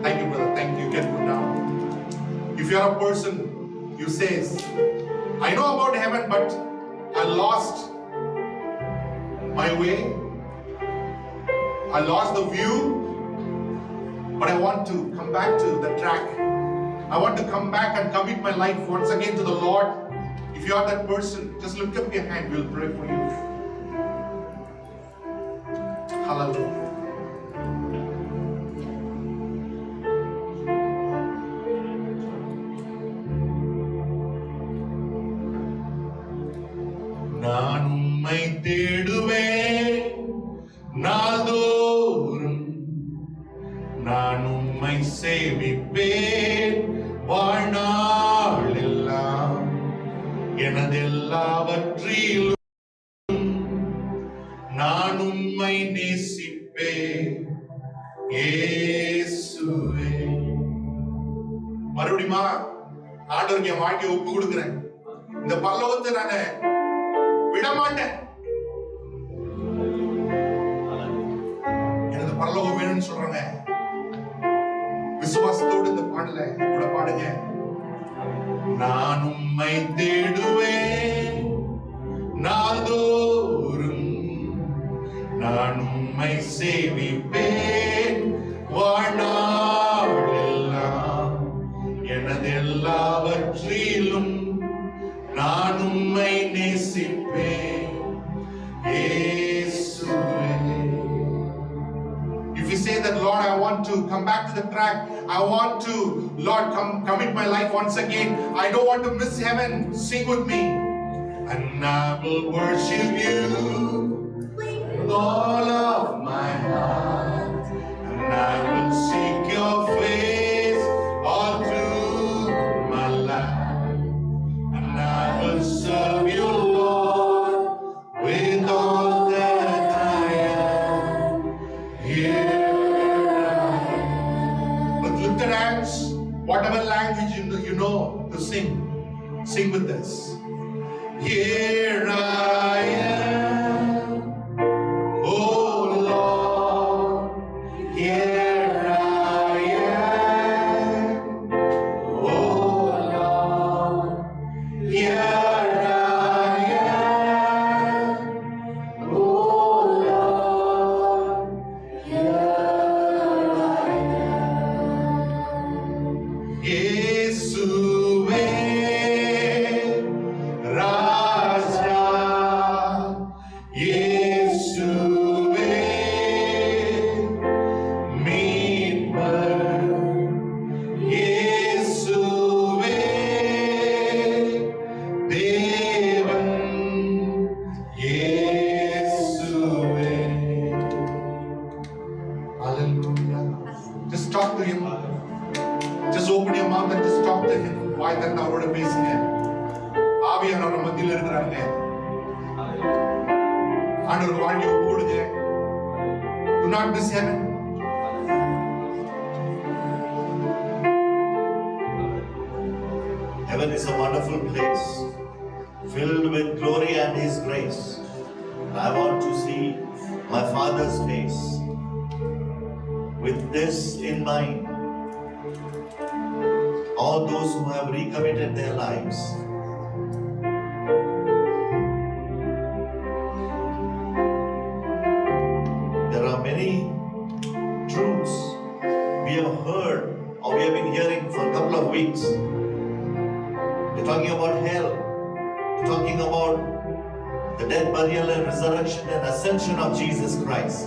S1: Thank you, brother. Thank you. Get put down. If you are a person, you says, I know about heaven, but I lost my way. I lost the view. But I want to come back to the track. I want to come back and commit my life once again to the Lord. If you are that person, just lift up your hand. We'll pray for you. Hallelujah. நான் உம்மை தேடுவேன் நாள்தோறும், நான் உம்மை சேவிப்பேன் வாழ்நாள் எல்லாம், எனதெல்லாவற்றிலும் நான் உம்மை நேசிப்பேன் இயேசுவே. மறுபடியுமா ஆண்டவருக்கு என் வாழ்க்கையை ஒப்பு கொடுக்கிறேன். இந்த பரலோகத்தை நானு விடமாட்டேன். எனக்கு பரலோகம் வேணும்னு சொல்றாங்க. விசுவாசத்தோடு இந்த பாடல கூட பாடுங்க. நான் உம்மை தேடுவேன் நாள்தோறும், நான் உம்மை சேவிப்பேன் வாழ்நாள் எல்லாம், எனதெல்லாவற்றிலும் நான் உம்மை நேசிப்பேன் இயேசுவே. If you say that, Lord, I want to come back to the track, I want to, Lord, commit my life once again, I don't want to miss heaven, sing with me. And I will worship you with all of my heart, and I will seek your face all through my life, and I will serve you, Lord, with all that I am. Here with lifted hands, whatever language you know to sing with us. Here I am, oh Lord, here I am, oh Lord, here I am, oh Lord, here I am. இயேசுவே ராஜா, இயேசுவே மீட்பர், இயேசுவே தேவன், இயேசுவே. Hallelujah. Just talk to him. Just open your mouth and just talk to him. வாய் திறந்து அவரோட பேசுங்க. ஆவியானவர் நம்ம மத்தியில இருக்கிறாங்க. ஆண்டவருக்கு வாழ்க்கையை ஒப்பு கொடுங்க. Do not miss heaven.
S3: Heaven is a wonderful place, filled with glory and His grace. I want to see my Father's face. With this in mind, all those who have recommitted their lives, there are many truths we have heard or we have been hearing for a couple of weeks. We're talking about hell, we're talking about the death, burial and resurrection and ascension of Jesus Christ.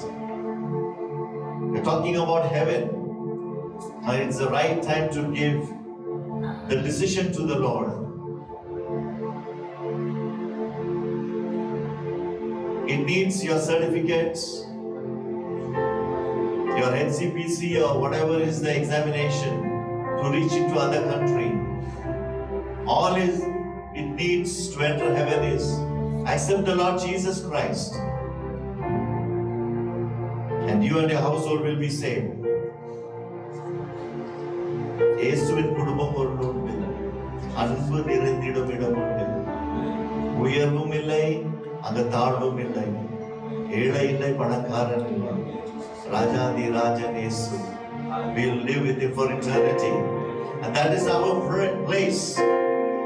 S3: We're talking about heaven. And it's the right time to give the decision to the Lord. It needs your certificates, your NCPC or whatever is the examination to reach into other country. All it needs to enter heaven is accept the Lord Jesus Christ, and you and your household will be saved. இயேசுவின் குடும்பம் ஒரு உண்டு, அன்பு நிறைந்திடும் இடம் உண்டு. உயர்வும் இல்லை, அங்க தாழ்வும் இல்லை, ஏழை இல்லை, பணக்காரன் இல்லை. ராஜாதி ராஜன் இயேசு. We'll live with him for eternity, and that is our place.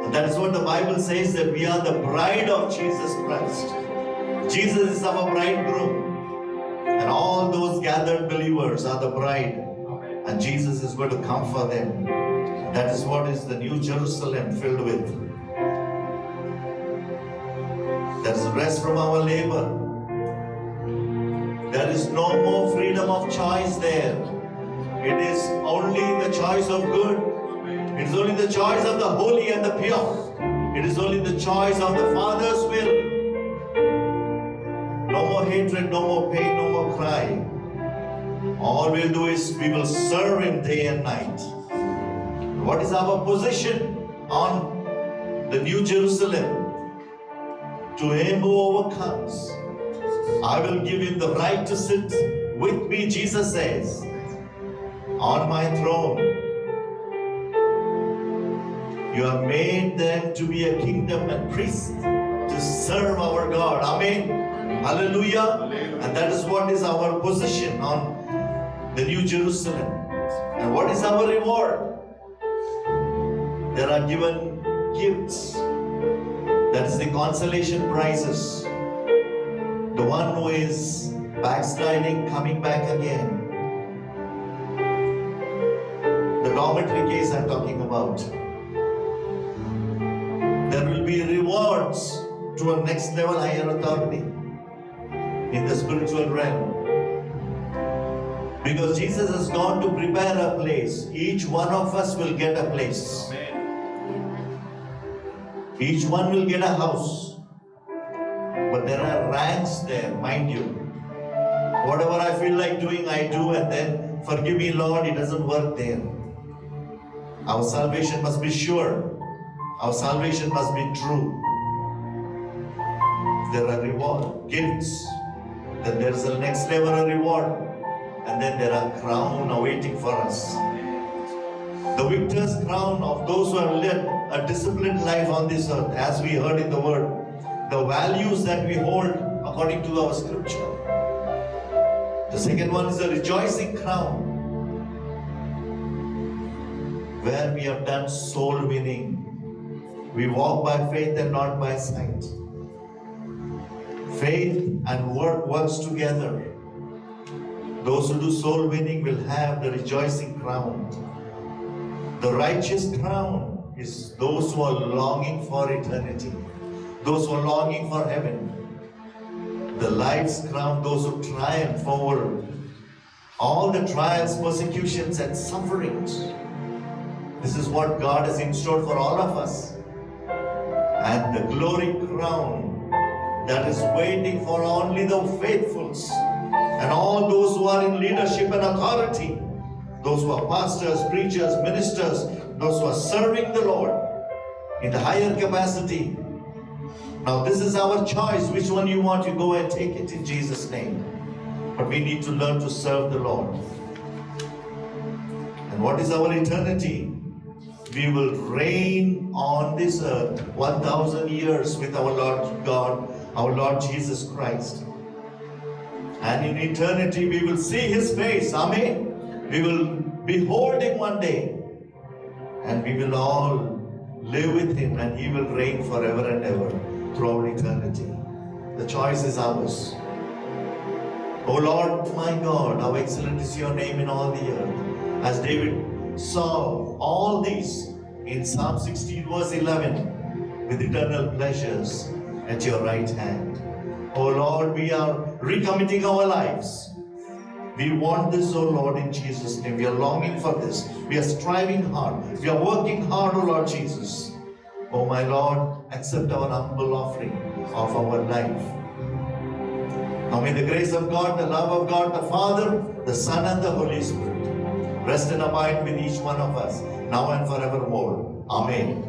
S3: And that is what the Bible says, that we are the bride of Jesus Christ. Jesus is our bridegroom, and all those gathered believers are the bride, and Jesus is going to come for them. That is what is the New Jerusalem filled with. There is rest from our labor. There is no more freedom of choice there. It is only the choice of good. It is only the choice of the holy and the pure. It is only the choice of the Father's will. No more hatred, no more pain, no more cry. All we'll do is we will serve Him day and night. What is our position on the New Jerusalem? To him who overcomes, I will give him the right to sit with me, Jesus says, on my throne. You have made them to be a kingdom and priests to serve our God. Amen. Hallelujah. And that is what is our position on the New Jerusalem. And what is our reward? There are given gifts. That is the consolation prizes. The one who is backsliding, coming back again. The dormitory case I'm talking about. There will be rewards to a next level higher authority in the spiritual realm. Because Jesus has gone to prepare a place. Each one of us will get a place. Each one will get a house. But there are ranks there, mind you. Whatever I feel like doing, I do, and then forgive me, Lord, it doesn't work there. Our salvation must be sure. Our salvation must be true. There are reward, gifts. Then there is a next level of reward. And then there are crown awaiting for us. The victor's crown of those who have led a disciplined life on this earth, as we heard in the word, the values that we hold according to our scripture. The second one is the rejoicing crown, where we have done soul winning. We walk by faith and not by sight. Faith and work works together. Those who do soul winning will have the rejoicing crown. The righteous crown is those who are longing for eternity, those who are longing for heaven. The life's crown, those who triumph over all the trials, persecutions, and sufferings. This is what God has in store for all of us. And the glory crown that is waiting for only the faithfuls and all those who are in leadership and authority. Those who are pastors, preachers, ministers, those who are serving the Lord in the higher capacity. Now this is our choice. Which one you want, you go and take it in Jesus' name. But we need to learn to serve the Lord. And what is our eternity? We will reign on this earth 1,000 years with our Lord God, our Lord Jesus Christ. And in eternity we will see His face. Amen. We will behold Him one day, and we will all live with Him, and He will reign forever and ever throughout eternity. The choice is ours. O Lord my God, how excellent is your name in all the earth. As David saw all these in Psalm 16 verse 11, with eternal pleasures at your right hand. O Lord, we are recommitting our lives. We want this, O Lord, in Jesus' name. We are longing for this. We are striving hard. We are working hard, O Lord Jesus. Oh my Lord, accept our humble offering of our life. Now may the grace of God, the love of God, the Father, the Son, and the Holy Spirit rest and abide with each one of us, now and forevermore. Amen.